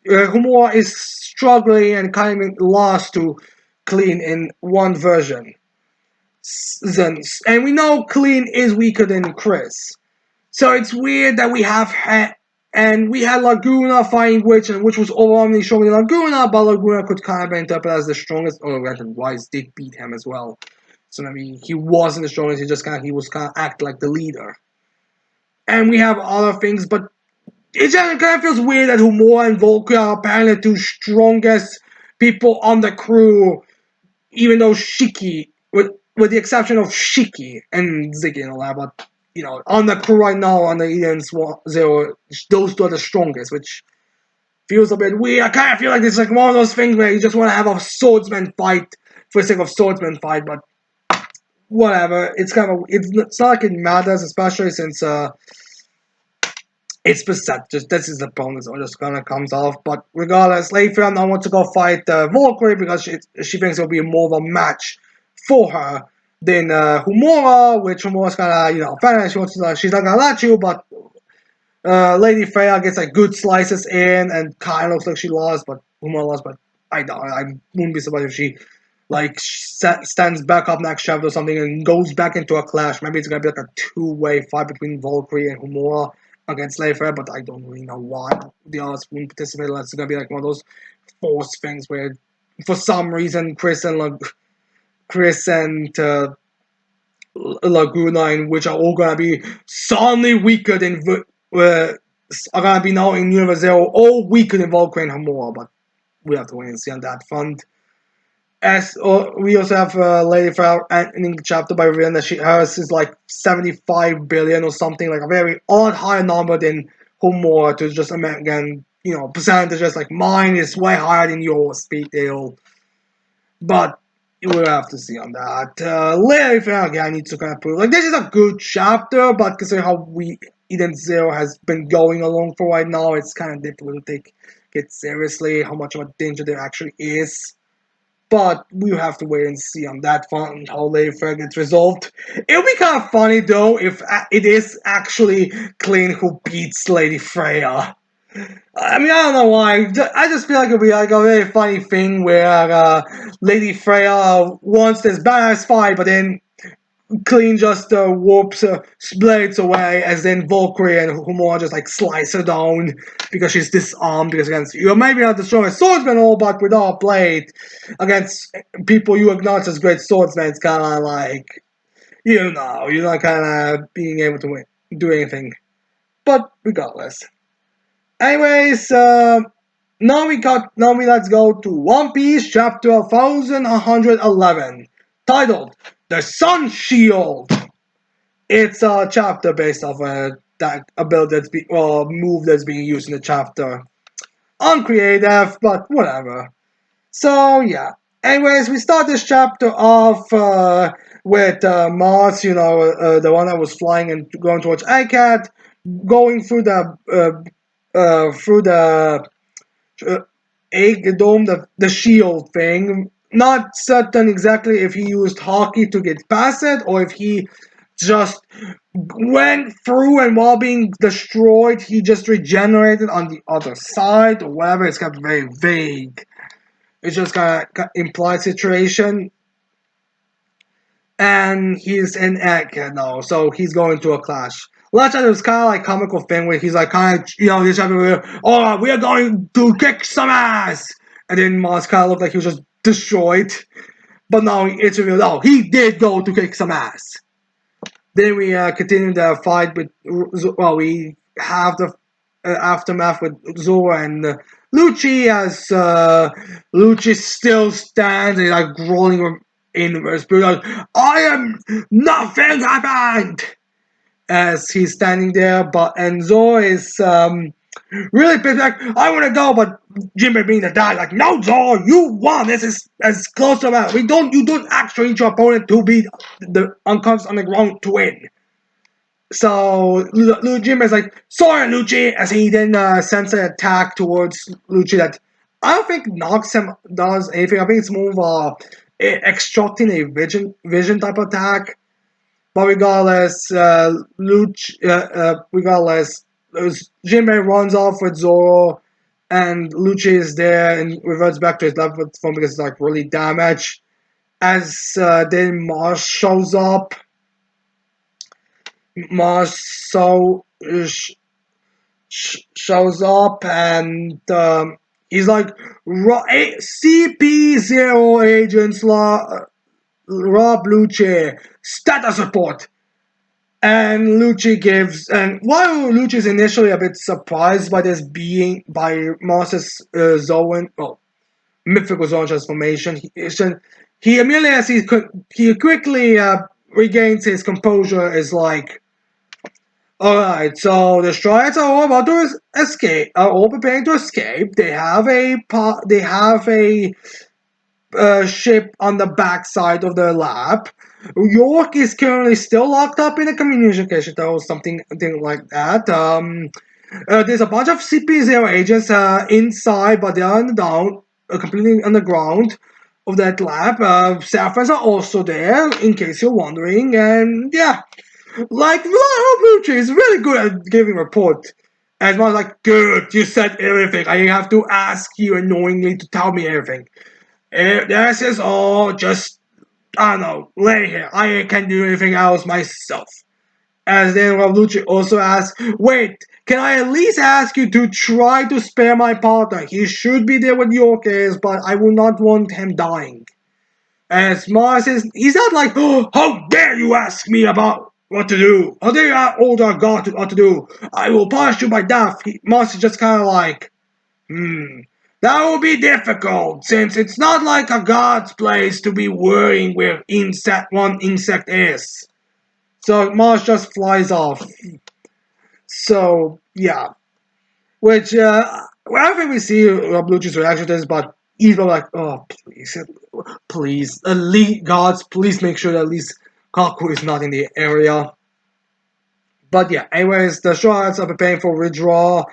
Humor is struggling and kind of lost to Clean in one version. And we know Clean is weaker than Chris. So it's weird that we have and we had Laguna fighting Witch, and Witch was overwhelmingly stronger than Laguna, but Laguna could kind of be interpreted as the strongest. Oh, granted, Wise did beat him as well. So maybe he wasn't the strongest. He was kind of act like the leader. And we have other things, but it just kind of feels weird that Humor and Volker are apparently the two strongest people on the crew, even though Shiki, with the exception of Shiki and Ziggy and all that, but on the crew right now on the Eden Zero, those two are the strongest, which feels a bit weird. I kind of feel like it's like one of those things where you just want to have a swordsman fight for the sake of swordsman fight, but whatever. It's not like it matters, especially since it's Beset. Just this is the bonus, or just kind of comes off. But regardless, Leifram now wants to go fight Valkyrie because she thinks it'll be more of a match for her than Humora, which Humora's kind of fan. She's not gonna let you, but Lady Freya gets like good slices in, and kind of looks like she lost, but Humora lost. But I wouldn't be surprised if she like stands back up next chapter or something and goes back into a clash. Maybe it's gonna be like a two-way fight between Valkyrie and Humora against Leifra, but I don't really know why the others wouldn't participate. It's gonna be like one of those forced things where, for some reason, Chris and Laguna, and which are all gonna be suddenly weaker than are gonna be now in Universe Zero, all weaker than Valkyrie and Hamura, but we have to wait and see on that front. As we also have Lady Flower ending chapter by revealing that hers is like 75 billion or something, like a very odd higher number than Homura, to just again, percentages like mine is way higher than yours, speed deal. But we'll have to see on that. Lady Flower again needs to kind of prove like this is a good chapter, but considering how Eden Zero has been going along for right now, it's kind of difficult to take it seriously how much of a danger there actually is. But we'll have to wait and see on that front how Lady Freya gets resolved. It'll be kind of funny though if it is actually Clean who beats Lady Freya. I mean, I don't know why. I just feel like it'll be like a very funny thing where Lady Freya wants this badass fight, but then Clean just whoops blades away, as then Valkyrie and Humor just like slice her down because she's disarmed. Because against you're maybe not the strongest swordsman, all, but without a blade against people you acknowledge as great swordsmen, it's kind of like you're not kind of being able to do anything. But regardless, anyways, now we let's go to One Piece chapter 1111, titled "The Sun Shield." It's a chapter based off that ability move that's being used in the chapter. Uncreative, but whatever. So yeah. Anyways, we start this chapter off with Mars, the one that was flying and going towards ICAT, going through the uh, egg dome, the shield thing. Not certain exactly if he used hockey to get past it or if he just went through and while being destroyed, he just regenerated on the other side or whatever. It's kind of very vague. It's just kind of implied situation. And he's in Egg now, so he's going to a clash. Last time it was kind of like comical thing where he's like kind of this chapter where we are going to kick some ass, and then Mars kind of looked like he was just destroyed, but now it's revealed he did go to kick some ass. Then we continue the fight with we have the aftermath with Zora and Lucci as Lucci still stands and like rolling in his spirit like, I am nothing happened as he's standing there, but Enzo is really pissed like I want to go, but Jimmy being the dad like no Zoro, you won. This is as close to that. You don't actually need your opponent to be the unconscious on the ground to win. So Jim is like, sorry, Lucci, as he then sends an attack towards Lucci that I don't think knocks him does anything. I think it's more of extracting a vision type attack. But regardless, regardless, Jinbei runs off with Zoro, and Lucci is there and reverts back to his level form because it's like really damaged. As then Mars shows up, Mars shows up and he's like CP0 agents Rob Lucci status report. And Lucci gives, and while Lucci is initially a bit surprised by this being by Mars's Zoan, mythical Zoan transformation, he immediately as he quickly regains his composure. Is like, all right, so the Strides are all about to escape. Are all preparing to escape. They have a ship on the backside of the lab. York is currently still locked up in a communication tower or something like that. There's a bunch of CP0 agents inside, but they are completely underground of that lab. Sapphires are also there, in case you're wondering. And yeah, like Blue Tree is really good at giving report. And I was like, good, you said everything. I have to ask you annoyingly to tell me everything. This is all just, I don't know, lay here. I can't do anything else myself. As then Lucci also asks, wait, can I at least ask you to try to spare my partner? He should be there when York is, but I will not want him dying. As Mars says, he's not like, oh, how dare you ask me about what to do? How dare you order God what to do? I will punish you by death. Mars is just kind of like, that will be difficult, since it's not like a god's place to be worrying where one insect is. So Mars just flies off. So yeah, which I don't think we see Lucci's reaction to this, but he's like, oh please, elite gods, please make sure that at least Kaku is not in the area. But yeah, anyways, the Shards are preparing for withdrawal.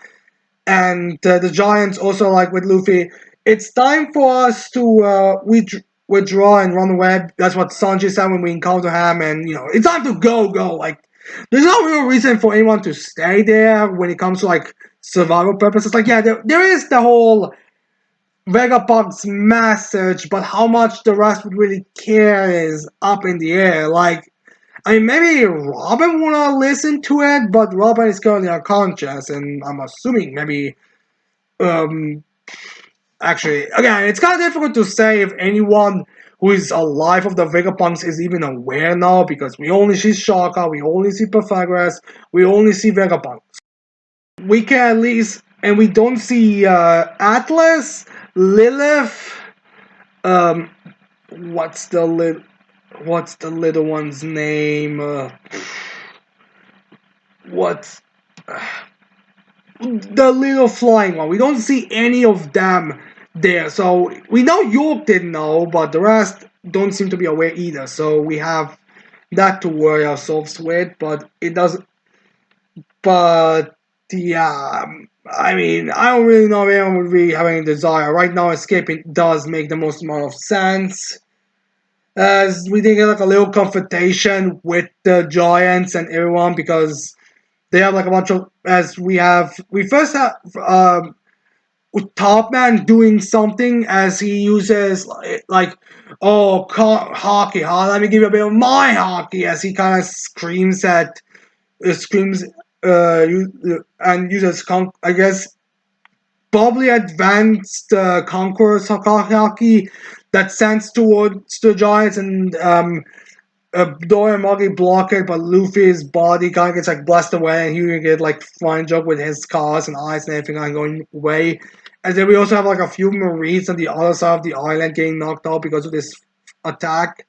And the Giants also like with Luffy. It's time for us to withdraw and run away. That's what Sanji said when we encounter him, and it's time to go. Like, there's no real reason for anyone to stay there when it comes to like survival purposes. Like, yeah, there is the whole Vegapug's message, but how much the rest would really care is up in the air. Like, I mean, maybe Robin wanna listen to it, but Robin is currently unconscious, and I'm assuming maybe um actually, again, it's kind of difficult to say if anyone who is alive of the Vegapunks is even aware now, because we only see Shaka, we only see Pythagoras, we only see Vegapunks. We can at least, and we don't see Atlas, Lilith, um, what's the what's the little one's name? What's the little flying one? We don't see any of them there. So we know York didn't know, but the rest don't seem to be aware either. So we have that to worry ourselves with. But it doesn't. But yeah, I mean, I don't really know if anyone would really have any desire right now. Escaping does make the most amount of sense. As we did get like a little confrontation with the giants and everyone because they have like a bunch of we first have with Top Man doing something as he uses like oh hockey, huh? Let me give you a bit of my hockey as he kind of screams and uses I guess probably advanced conquerors hockey that sends towards the giants and Dora and Muggy block it, but Luffy's body kind of gets like blessed away, and he get like flying jump with his scars and eyes and everything like going away. And then we also have like a few Marines on the other side of the island getting knocked out because of this attack.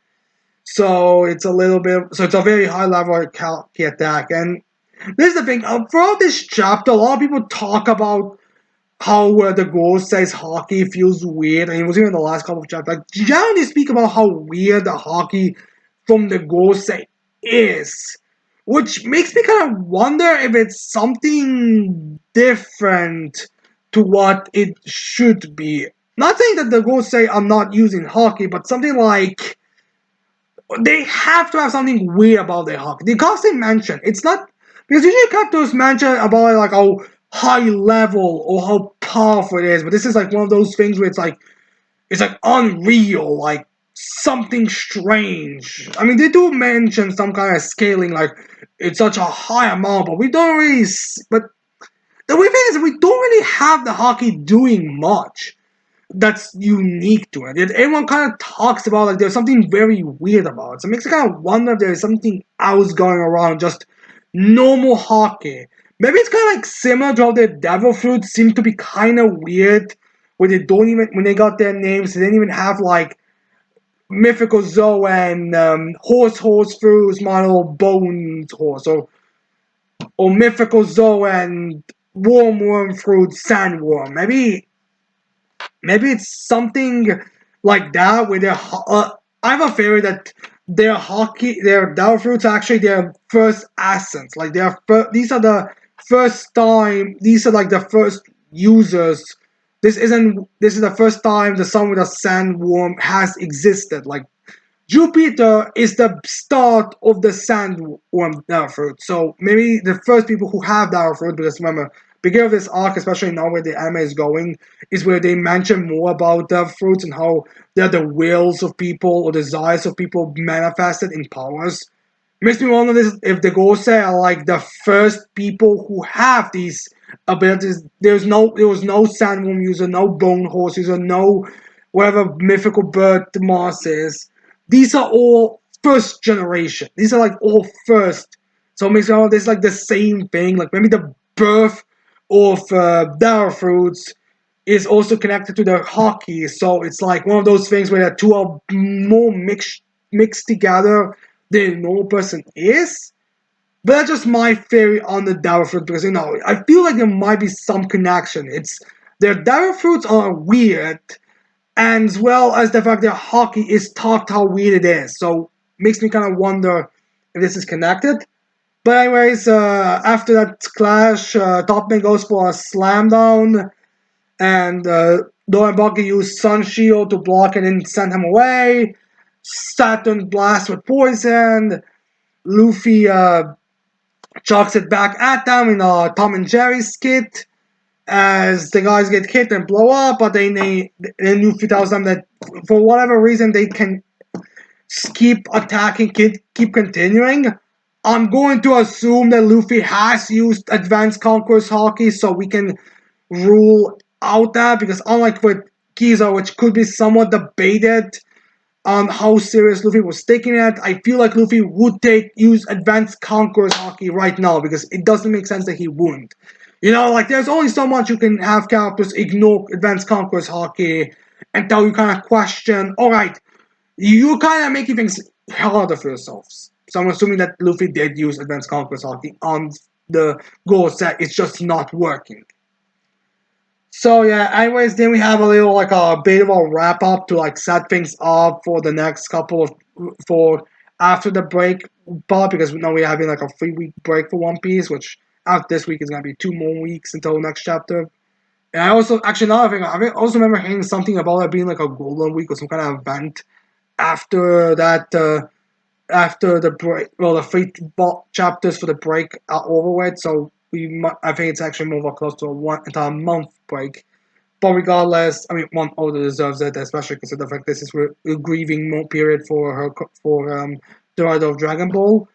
So it's a little bit, so it's a very high level attack. And this is the thing, throughout this chapter, a lot of people talk about how the ghost says hockey feels weird, and it was even in the last couple of chapters. Like, generally speak about how weird the hockey from the ghost say is, which makes me kind of wonder if it's something different to what it should be. Not saying that the ghost say I'm not using hockey, but something like they have to have something weird about their hockey. The constant mention, it's not because usually captors mention about like how high level or how powerful it is, but this is like one of those things where it's like unreal, like something strange. I mean, they do mention some kind of scaling, like it's such a high amount, but we don't really. But the weird thing is, we don't really have the hockey doing much that's unique to it. Everyone kind of talks about like there's something very weird about it. So it makes me kind of wonder if there's something else going around just normal hockey. Maybe it's kind of like similar to how the devil fruits seem to be kind of weird, where they don't even when they got their names, they didn't even have like mythical Zoe and horse fruits, model bones horse, or mythical Zoe and worm fruit sandworm. Maybe it's something like that where I have a theory that their Dow fruits are actually their first essence. Like these are the first time. These are like the first users. This is the first time the sun with a sandworm has existed. Like Jupiter is the start of the sandworm Dow fruit. So maybe the first people who have Dow fruit, because remember, beginning of this arc, especially now where the anime is going, is where they mention more about the fruits and how they're the wills of people or desires of people manifested in powers. Makes me wonder this if the Gosei are like the first people who have these abilities. There was no sandworm user, no bone horse user, no whatever mythical bird the moss is. These are all first generation. These are like all first. So it makes me wonder this like the same thing. Like maybe the birth of Dara fruits is also connected to the hockey. So it's like one of those things where the two are more mixed together than a normal person is. But that's just my theory on the Dara fruit because I feel like there might be some connection. It's their Dara fruits are weird, and as well as the fact that hockey is taught how weird it is. So makes me kind of wonder if this is connected. But anyways, after that clash, Topman goes for a slam down, and Doran used Sun Shield to block it and send him away. Saturn blasts with poison. Luffy chucks it back at them in a Tom and Jerry skit as the guys get hit and blow up, but then Luffy tells them that for whatever reason they can keep attacking, keep continuing, I'm going to assume that Luffy has used Advanced Conqueror's Haki, so we can rule out that, because unlike with Kiza, which could be somewhat debated on how serious Luffy was taking it, I feel like Luffy would use Advanced Conqueror's Haki right now, because it doesn't make sense that he wouldn't. Like there's only so much you can have characters ignore Advanced Conqueror's Haki until you kind of question, alright, you kind of making things harder for yourselves. So I'm assuming that Luffy did use Advanced Conqueror's Haki on the goal set, it's just not working. So yeah, anyways, then we have a little like a bit of a wrap up to like set things up for the next couple of for after the break part, because now we're having like a 3 week break for One Piece, which after this week is gonna be 2 more weeks until the next chapter. And I also actually another thing, I also remember hearing something about it being like a golden week or some kind of event after that. After the break, well, the three chapters for the break are over with, so I think it's actually more close to a one entire month break. But regardless, I mean, one Oda deserves it, especially considering the fact this is a grieving period for her for the writer of Dragon Ball.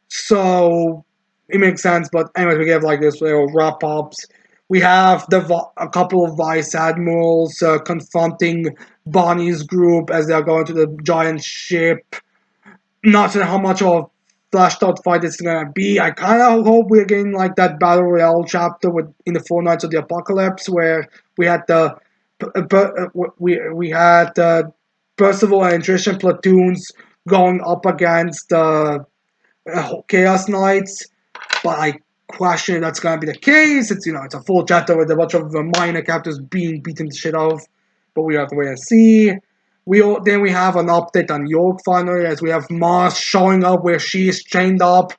So it makes sense. But anyways, we have like this little wrap ups. We have a couple of vice admirals confronting Bonnie's group as they are going to the giant ship. Not sure how much of a fleshed out fight it's gonna be. I kind of hope we're getting like that battle royale chapter with in the Four Knights of the Apocalypse, where we had the we had Percival and Trishan platoons going up against the Chaos Knights, but I question if that's gonna be the case. It's a full chapter with a bunch of minor characters being beaten the shit off, but we have to wait and see. Then we have an update on York finally, as we have Mars showing up where she is chained up.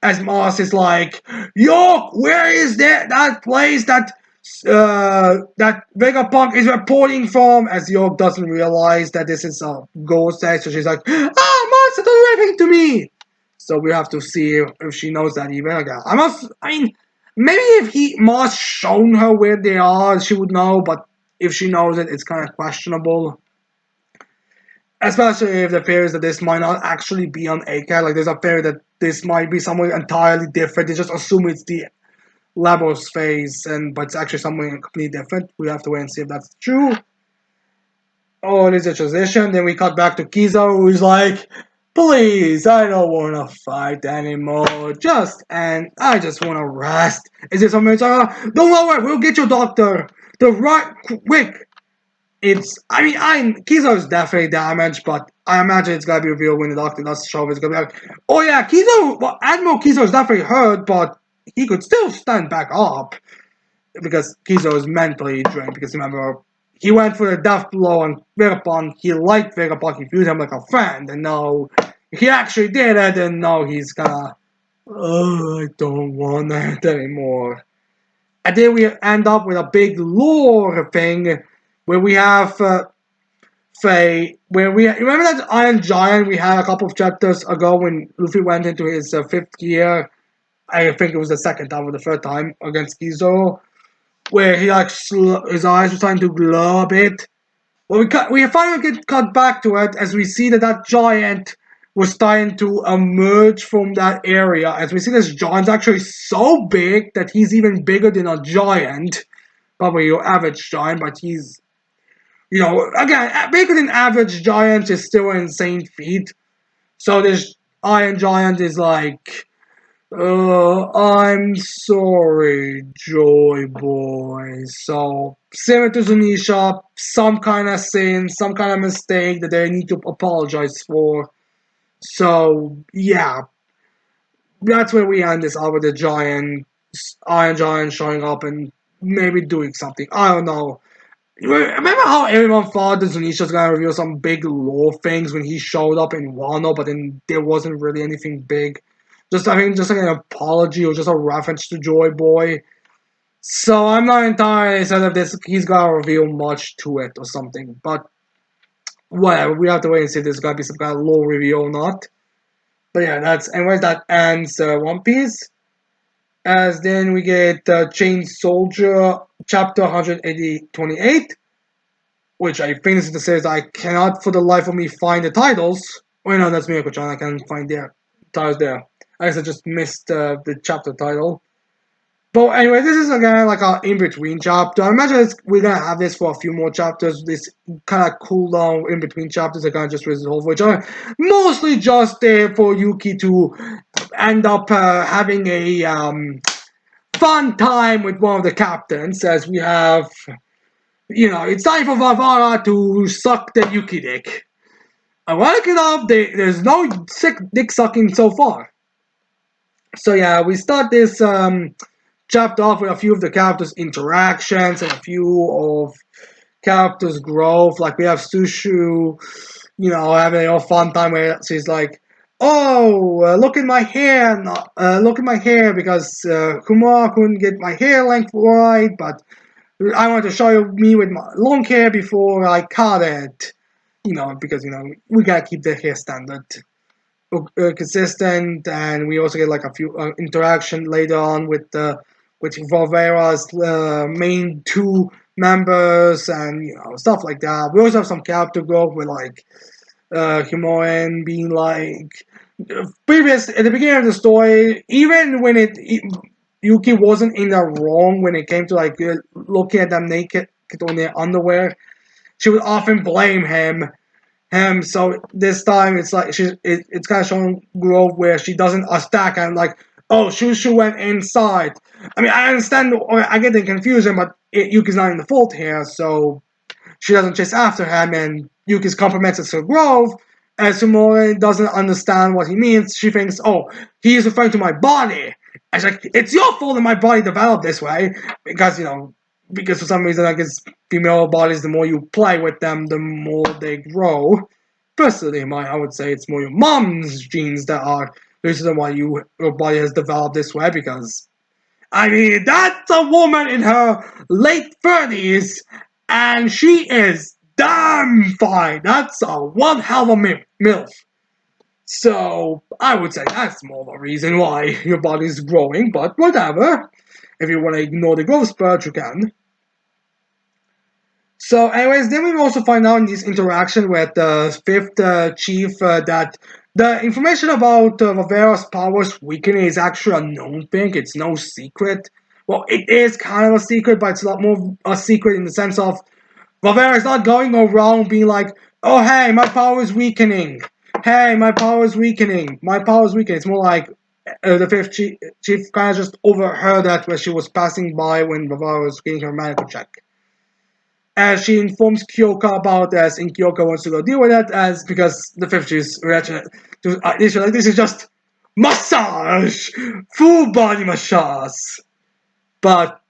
As Mars is like, York, where is that place that Vegapunk is reporting from? As York doesn't realize that this is a ghost act, so she's like, Mars, don't do anything to me. So we have to see if she knows that even. I mean, maybe if Mars shown her where they are, she would know. But if she knows it, it's kind of questionable. Especially if the theory is that this might not actually be on ACAT. Like, there's a theory that this might be somewhere entirely different. They just assume it's the Labos phase, but it's actually something completely different. We have to wait and see if that's true. Oh, it is a transition. Then we cut back to Kizo, who's like, please, I don't want to fight anymore. I just want to rest. Is it something? Don't worry, we'll get your doctor. Quick. Kizo is definitely damaged, but I imagine it's gonna be revealed when the doctor does show up. It's gonna be like, oh yeah, Admiral Kizo is definitely hurt, but he could still stand back up because Kizo is mentally drained. Because remember, he went for the death blow on Vegapunk. He liked Vegapunk. He viewed him like a friend, and now he actually did it, and now he's gonna, oh, I don't want that anymore. And then we end up with a big lore thing where we have Faye, where we remember that Iron Giant we had a couple of chapters ago when Luffy went into his fifth year. I think it was the second time or the third time against Kizo, where he his eyes were starting to glow a bit. Well, we finally get cut back to it as we see that giant was starting to emerge from that area. As we see this giant's actually so big that he's even bigger than a giant, probably your average giant, but he's, again, bigger than average giant is still an insane feat. So this Iron Giant is like, I'm sorry, Joy Boy. So, similar to Zunisha, some kind of sin, some kind of mistake that they need to apologize for. So, yeah, that's where we end this up with the Iron Giant showing up and maybe doing something. I don't know. Remember how everyone thought that Zunisha was gonna reveal some big lore things when he showed up in Wano, but then there wasn't really anything big. I think just like an apology or just a reference to Joy Boy. So I'm not entirely certain if he's gonna reveal much to it or something. But whatever, we have to wait and see if there's gonna be some kind of lore reveal or not. But yeah, anyways, that ends One Piece. As then we get Chain Soldier chapter 128, which I think this is the series I cannot for the life of me find the titles. Wait, no, that's Miyako-chan. I can't find their titles there. I guess I just missed the chapter title. But anyway, this is again like an in-between chapter. I imagine we're gonna have this for a few more chapters. This kind of cool down in-between chapters are gonna just resolve each other. Mostly just there for Yuki to end up having a fun time with one of the captains, as we have, it's time for Vavara to suck the Yuki dick. Ironically enough, there's no sick dick sucking so far. So yeah, we start this chapter off with a few of the characters' interactions and a few of characters' growth. Like we have Sushu, having a fun time where she's like, "Oh, look at my hair! Look at my hair because Kumar couldn't get my hair length right, but I want to show you me with my long hair before I cut it." Because we gotta keep the hair standard consistent, and we also get like a few interaction later on with Valvera's main two members and stuff like that. We also have some character growth with like Himoen being like previous at the beginning of the story, even when Yuki wasn't in the wrong when it came to like looking at them naked on their underwear. She would often blame him. So this time it's like it's kind of showing growth where she doesn't attack and like, oh, Shushu went inside. I mean, I understand, or I get the confusion, but Yuki's not in the fault here, so she doesn't chase after him, and Yuki's compliments her growth. As Sumore doesn't understand what he means, she thinks, oh, he is referring to my body. And she's like, it's your fault that my body developed this way, because for some reason, I guess female bodies, the more you play with them, the more they grow. Personally, I would say it's more your mom's genes that are the reason why your body has developed this way, because, I mean, that's a woman in her late 30s, and she is damn fine. That's a one hell of a MILF. So, I would say that's more of a reason why your body's growing, but whatever. If you want to ignore the growth spurt, you can. So, anyways, then we also find out in this interaction with the fifth chief that the information about Vavera's powers weakening is actually a known thing. It's no secret. Well, it is kind of a secret, but it's a lot more a secret in the sense of Vavera is not going around being like, oh, hey, my power is weakening. Hey, my power is weakening. My power is weakening. It's more like the fifth chief kind of just overheard that when she was passing by when Vavera was getting her medical check. As she informs Kyoka about this, and Kyoka wants to go deal with it, as because the fifth is reacting to this is just massage, full body massage. But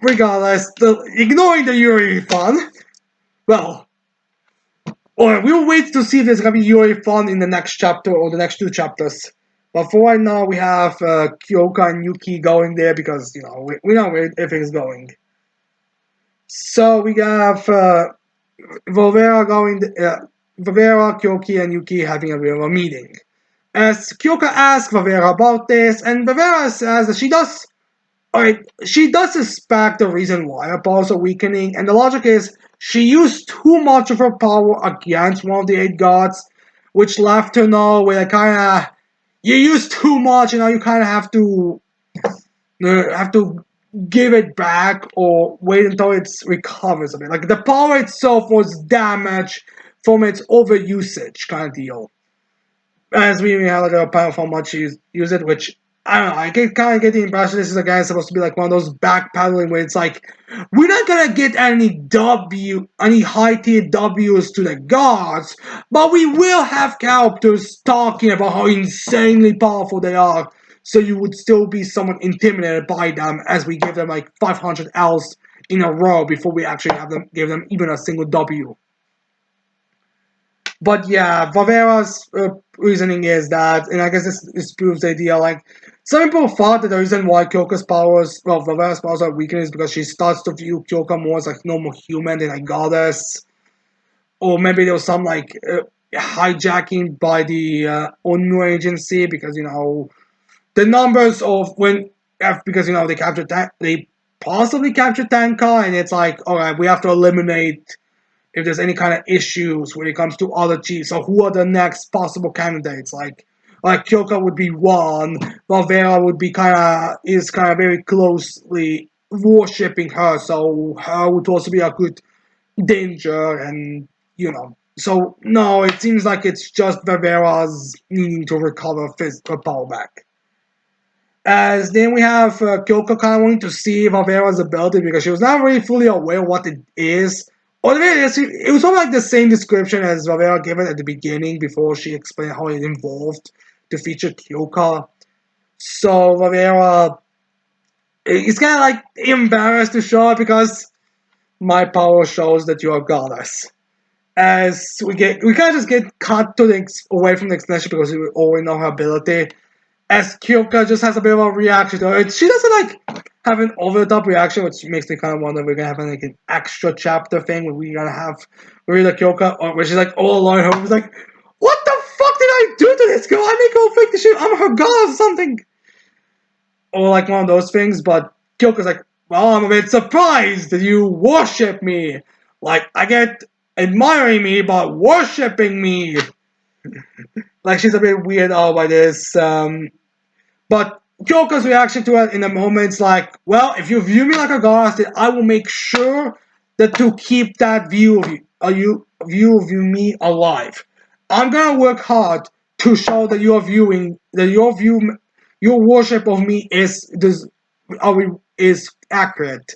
regardless, ignoring the Yuri fun, well, or we'll wait to see if there's gonna be Yuri fun in the next chapter or the next two chapters. But for right now, we have Kyoka and Yuki going there because we know where everything's going. So we have Volvera Volvera, Kyoki, and Yuki having a real meeting. As Kyoka asks Volvera about this, and Volvera says that she does suspect the reason why her powers are weakening, and the logic is she used too much of her power against one of the 8 gods, which left her know where you use too much, and now you kind of have to give it back or wait until it recovers a bit. Like the power itself was damaged from its overusage kind of deal. As we have like a power of how much you use it, which I don't know. I can kind of get the impression this is again supposed to be like one of those backpedaling where it's like we're not gonna get any high tier W's to the gods, but we will have characters talking about how insanely powerful they are. So you would still be somewhat intimidated by them as we give them like 500 L's in a row before we actually give them even a single W. But yeah, Valvera's reasoning is that, and I guess this proves the idea, like, some people thought that the reason why Valvera's powers are weakened is because she starts to view Kyoka more as like normal human than a goddess. Or maybe there was some like hijacking by the Onmu agency because, the numbers of because, they possibly captured Tanka, and it's like, alright, we have to eliminate if there's any kind of issues when it comes to other chiefs, or who are the next possible candidates. Like Kyoka would be one, Valvera would be is kind of very closely worshipping her, so her would also be a good danger, and So no, it seems like it's just Valvera's needing to recover physical power back. As then we have Kyoko kind of wanting to see Valvera's ability because she was not really fully aware what it is. Or it was sort of like the same description as Valvera gave it at the beginning before she explained how it involved to feature Kyoka. So Valvera is kind of like embarrassed to show it because my power shows that you're a goddess. As we kind of just get cut to away from the explanation because we already know her ability. As Kyoka just has a bit of a reaction to it. She doesn't like have an over the top reaction, which makes me kind of wonder if we're gonna have like an extra chapter thing where we're gonna have Rita Kyoka, or where she's like all alone at home. She's like, what the fuck did I do to this girl? I make her think that I'm her god or something. Or like one of those things, but Kyoka's like, well, I'm a bit surprised that you worship me. Like, I get admiring me, but worshipping me. Like, she's a bit weirded out by this. But Kyoka's reaction to it in the moment is like, well, if you view me like a goddess, then I will make sure that to keep that view of you me alive. I'm gonna work hard to show that your worship of me is accurate.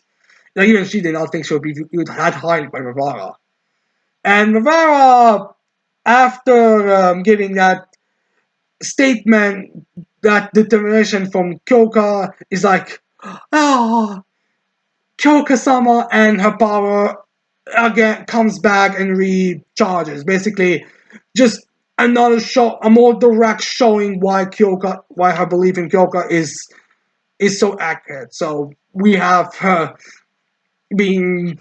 Like even she did not think she would be viewed that highly by Rivara. And Rivara, after giving that statement, that determination from Kyoka, is like, oh, Kyoka-sama, and her power again comes back and recharges. Basically, just a more direct showing why her belief in Kyoka is so accurate. So we have her being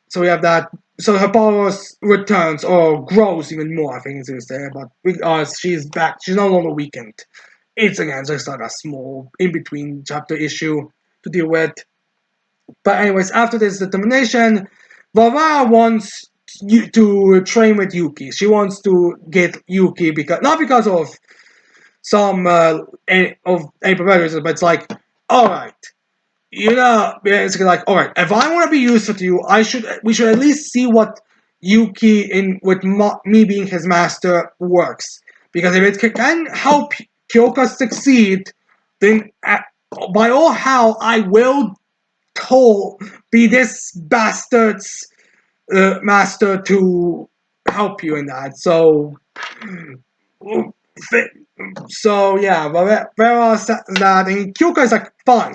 so we have that. So her power returns or grows even more, I think it's there. But she's back. She's no longer weakened. It's again just like a small in between chapter issue to deal with. But anyways, after this determination, Vavara wants you to train with Yuki. She wants to get Yuki not because of some any reasons, but it's like, all right. Basically like, all right, if I want to be useful to you, we should at least see what Yuki with me being his master works. Because if it can help Kyoka succeed, then by all hell, I will be this bastard's master to help you in that. So yeah, Vera says that, and Kyoka is like, fine.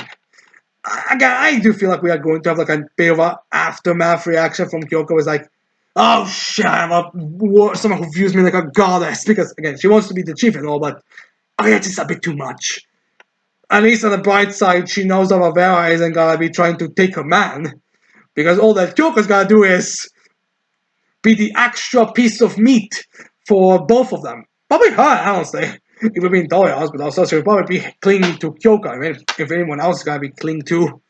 Again, I do feel like we are going to have like a bit of an aftermath reaction from Kyoko. Was like, oh shit, someone who views me like a goddess, because again, she wants to be the chief and all, but I guess it's a bit too much. At least on the bright side, she knows that Vera isn't gonna be trying to take her man, because all that Kyoko's gonna do is be the extra piece of meat for both of them. Probably her, honestly. It would be in Doria's, but also she would probably be clinging to Kyoka. I mean, if anyone else is gonna be clinging to.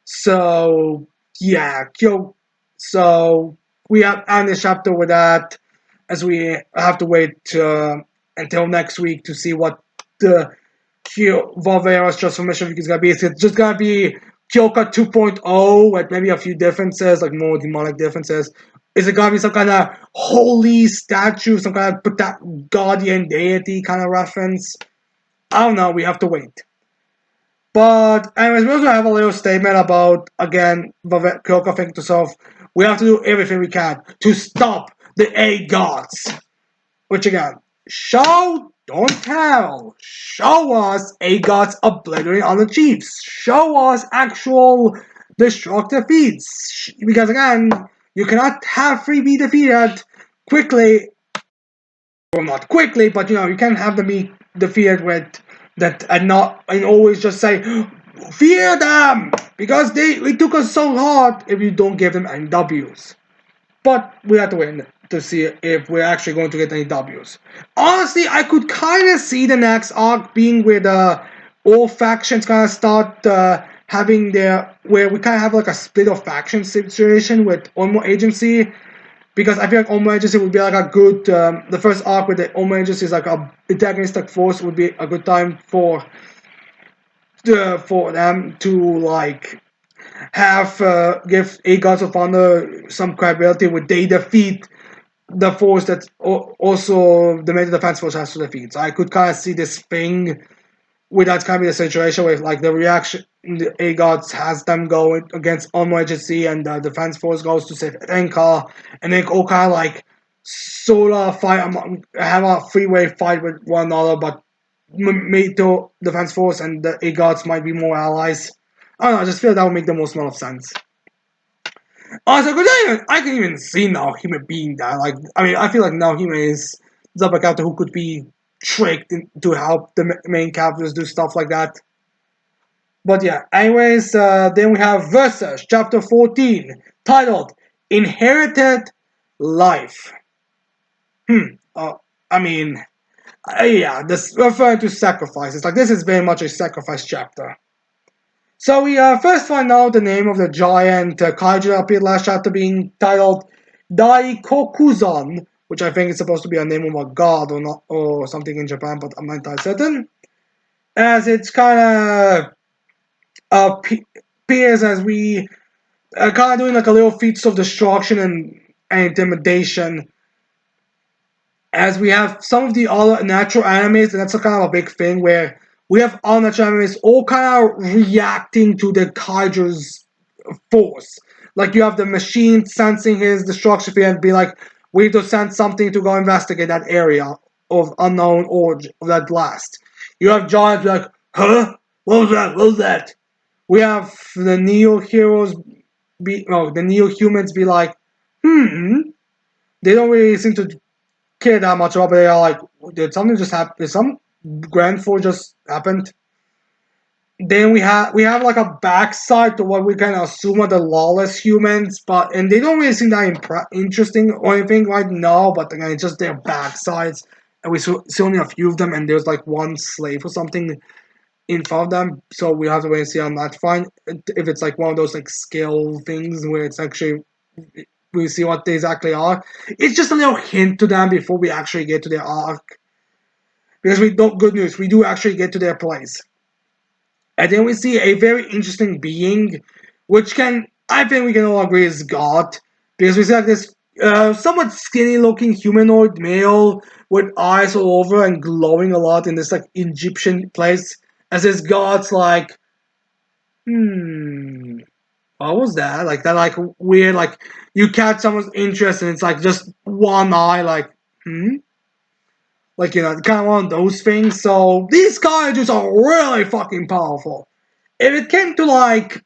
So yeah, So we have end this chapter with that, as we have to wait until next week to see what the Valvera's transformation is gonna be. Is it just gonna be Kyoka 2.0 with maybe a few differences, like more demonic differences? Is it gonna be some kind of holy statue, some kind of guardian deity kind of reference? I don't know. We have to wait. But anyways, we also have a little statement about, again, Kyoka thinking to herself, we have to do everything we can to stop the eight gods. Which again, show, don't tell. Show us eight gods obliterating other chiefs. Show us actual destructive feats. Because again, you cannot have free be defeated quickly. Well, not quickly, but you can't have them be defeated with that and always just say, fear them! Because they took us so hard if you don't give them any W's. But we have to wait to see if we're actually going to get any W's. Honestly, I could kind of see the next arc being where all factions kind of start having where we kind of have like a split of faction situation with Onmo Agency, because I feel like Onmo Agency would be like a good the first arc with the Onmo Agency is like a antagonistic force would be a good time for them to like have give a Gods of Honor some credibility when they defeat the force that also the major defense force has to defeat. So I could kind of see this thing where that's kind of be the situation where like the reaction the A Gods has them go against Onmo Agency and the defense force goes to save Enka, and they all kind of like sort of fight have a three-way fight with one another, but Mito defense force and the A Gods might be more allies. I don't know, I just feel that would make the most amount of sense. Also, I can even see Naohime being that. Like, I mean, I feel like Naohime is the character who could be tricked to help the main characters do stuff like that. But yeah, anyways, then we have Versus, chapter 14, titled Inherited Life. I mean, yeah, this referring to sacrifices. Like, this is very much a sacrifice chapter. So we first find out the name of the giant kaiju that appeared last chapter being titled Daikokuzan, which I think is supposed to be a name of a god or not or something in Japan, but I'm not entirely certain. As it's kind of appears as we kind of doing like a little feats of destruction and intimidation. As we have some of the other natural enemies, and that's a kind of a big thing where we have all natural enemies all kind of reacting to the kaiju's force. Like you have the machine sensing his destruction field and be like, we need to send something to go investigate that area of unknown origin of that blast. You have giants be like, huh? What was that? What was that? We have the neo heroes the neo humans be like, they don't really seem to care that much about, but they are like, did something just happen? Did some grand fall just happened? Then we have like a backside to what we can assume are the lawless humans, and they don't really seem that interesting or anything right now. But again, it's just their backsides, and we see only a few of them, and there's like one slave or something in front of them. So we have to wait and see on that fine if it's like one of those like skill things where it's actually we see what they exactly are. It's just a little hint to them before we actually get to their arc. Because we don't good news, we do actually get to their place. And then we see a very interesting being, which I think we can all agree is God. Because we see like this somewhat skinny looking humanoid male with eyes all over and glowing a lot in this like Egyptian place. As this God's like, what was that? Like that like weird like you catch someone's interest and it's like just one eye like like kind of one of those things. So these kaijus are really fucking powerful. If it came to like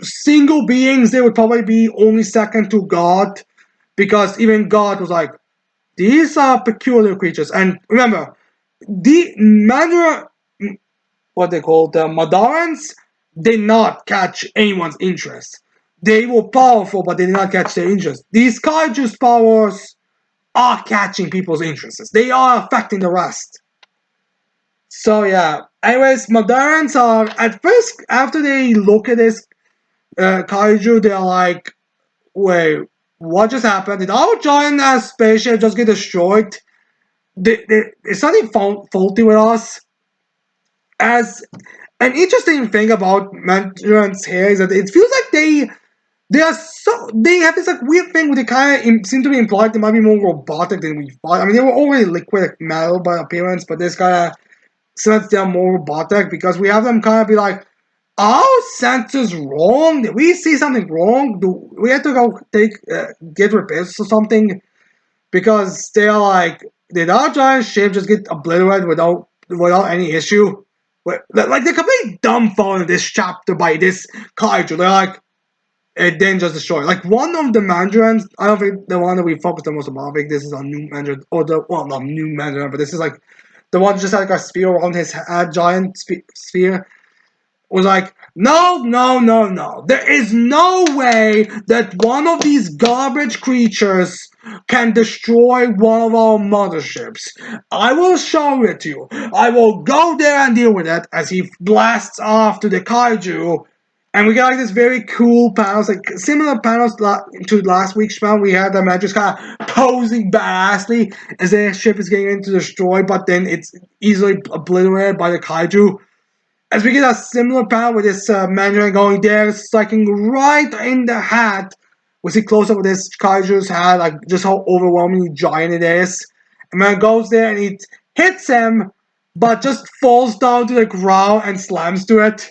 single beings, they would probably be only second to God, because even God was like, these are peculiar creatures. And remember, the Mandara, what they call the Madarans, did not catch anyone's interest. They were powerful, but they did not catch their interest. These kaiju's powers are catching people's interests. They are affecting the rest. So yeah. Anyways, Madarans are at first after they look at this kaiju, they're like, "Wait, what just happened? Did our giant ass spaceship just get destroyed? Is something faulty with us?" As an interesting thing about Mandarans here is that it feels like they have this like weird thing where they kind of seem to be implied they might be more robotic than we thought. I mean, they were already liquid metal by appearance, but this kind of sense they're more robotic because we have them kind of be like, "Our sensors wrong? Did we see something wrong? Do we have to go get repairs or something?" Because they're like, "Did our giant ship just get obliterated without any issue?" Like they're completely dumbfounded this chapter by this kaiju. They're like, it then just destroyed. Like one of the Mandarins, I don't think the one that we focused the most on. I think this is a new Mandarin, or not new Mandarin, but this is like the one just had like a spear around his head, giant sphere. Was like, no, no, no, no. There is no way that one of these garbage creatures can destroy one of our motherships. I will show it to you. I will go there and deal with it as he blasts off to the kaiju And we got like this very cool panels, like similar panels to last week's panel. We had the man just kind of posing badassly as their ship is getting into destroy, but then it's easily obliterated by the kaiju. As we get a similar panel with this Mandarin going there, striking right in the hat. We see close up with this kaiju's hat, like just how overwhelmingly giant it is. And man goes there and it hits him, but just falls down to the ground and slams to it.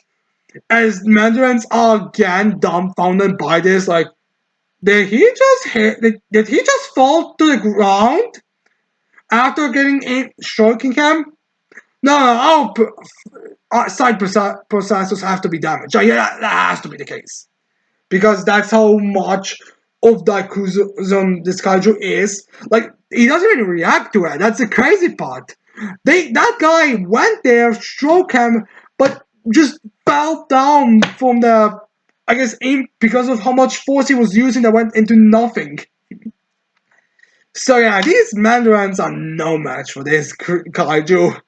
As Mandarins are again dumbfounded by this, like, did he just hit? Did he just fall to the ground after getting in, stroking him? No, no, side processors have to be damaged. Yeah, that has to be the case because that's how much of Daikuzon this kaiju is. Like, he doesn't even react to it. That's the crazy part. That guy went there, struck him, but just fell down from the, I guess, because of how much force he was using that went into nothing. So yeah, these Mandarins are no match for this kaiju.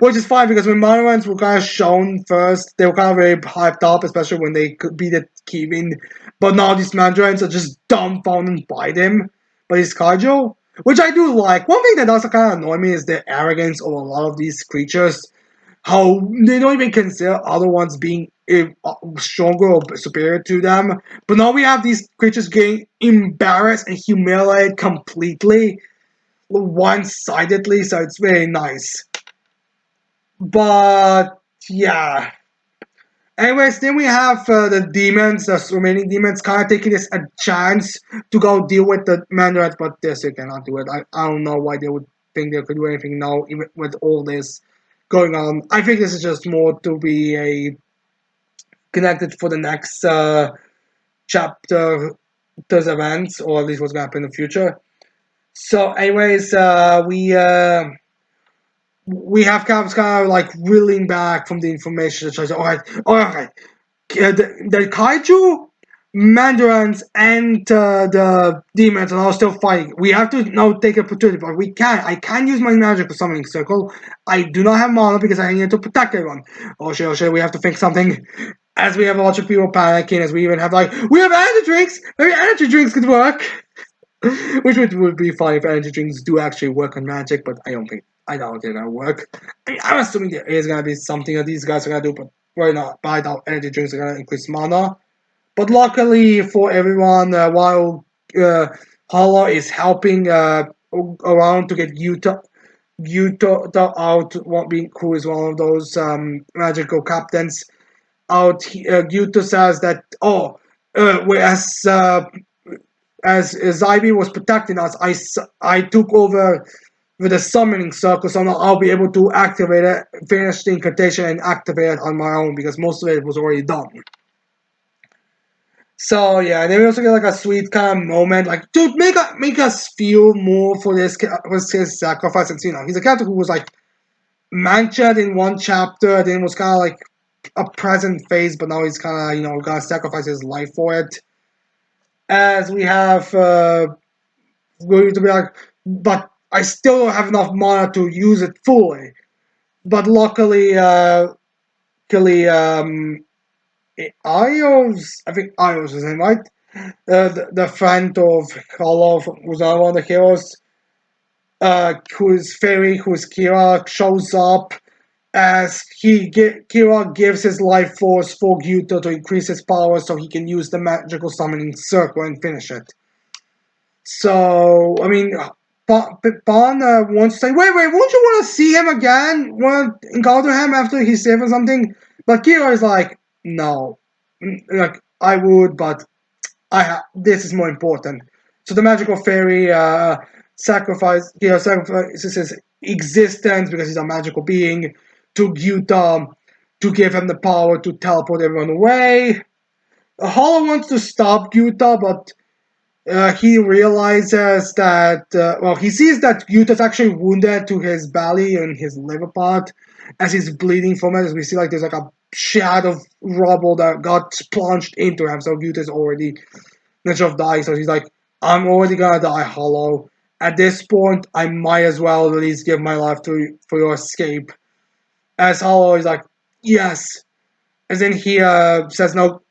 Which is fine because when Mandarins were kind of shown first, they were kind of very hyped up, especially when they could beat the Kivin. But now these Mandarins are just dumbfounded by them, by this kaiju. Which I do like. One thing that does kind of annoy me is the arrogance of a lot of these creatures. How they don't even consider other ones being stronger or superior to them. But now we have these creatures getting embarrassed and humiliated completely, one-sidedly, so it's very nice. But yeah. Anyways, then we have the demons, the remaining demons, kind of taking this a chance to go deal with the Mandarins, but this they cannot do it. I don't know why they would think they could do anything now, even with all this going on. I think this is just more to be a connected for the next chapter, those events, or at least what's gonna happen in the future. So, anyways, we have kind of like reeling back from the information that tries to, all right, the kaiju, mandarins, and the demons are all still fighting. We have to now take opportunity, but I can use my magic for summoning circle. I do not have mana because I need to protect everyone. Oh shit, we have to think something. As we have a bunch of people panicking, as we even have we have energy drinks. Maybe energy drinks could work. Which would be fine if energy drinks do actually work on magic, but I doubt they're gonna work. I'm assuming there is gonna be something that these guys are gonna do, but right now, I doubt energy drinks are gonna increase mana. But luckily for everyone, while Hollow is helping around to get Yuta out, being who is one of those magical captains out. Yuta says that whereas as Zybe was protecting us, I took over with a summoning circle, so now I'll be able to activate it, finish the incantation, and activate it on my own because most of it was already done. So yeah, then we also get like a sweet kind of moment, like to make us feel more for his sacrifice. And he's a character who was like mentioned in one chapter, then was kind of like a present phase, but now he's kind of gonna sacrifice his life for it. As we have going to be like, but I still don't have enough mana to use it fully. But luckily, I think Ios is his name, right? The friend of Hollow, who's not one of the heroes, who's Fairy, who's Kira, shows up as Kira gives his life force for Gyuto to increase his power so he can use the magical summoning circle and finish it. So, I mean, Bon wants to say, wait, won't you want to see him again? Want to encounter him after he's safe or something? But Kira is like, no. Like, I would, but this is more important. So the magical fairy sacrifices his existence because he's a magical being to Gyuta to give him the power to teleport everyone away. Hollow wants to stop Gyuta, but he realizes that, he sees that Yuta's actually wounded to his belly and his liver part as he's bleeding from it. As we see, like, there's like a shad of rubble that got plunged into him. So Yuta's already not sure of dying. So he's like, I'm already gonna die, Hollow. At this point, I might as well at least give my life for your escape. As Hollow is like, yes, And then he says no.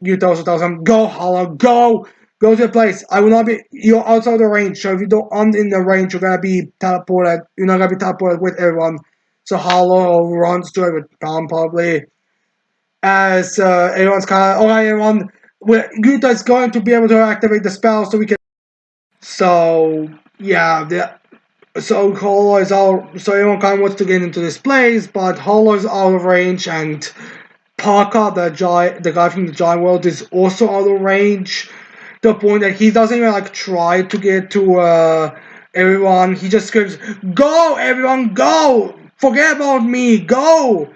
Yuta also tells him, "Go, Hollow, go to the place. I will not be. You're outside the range. So if you don't aren't in the range, you're gonna be teleported. You're not gonna be teleported with everyone." So Hollow runs to it with Palm probably. As everyone's kind of, all right, everyone, Yuta is going to be able to activate the spell, so we can. So yeah, so Hollow is all. So everyone kind of wants to get into this place, but Hollow is out of range, and Parker, the guy from the Giant World, is also out of range. To the point that he doesn't even like try to get to everyone. He just screams, "Go, everyone, go! Forget about me, go!"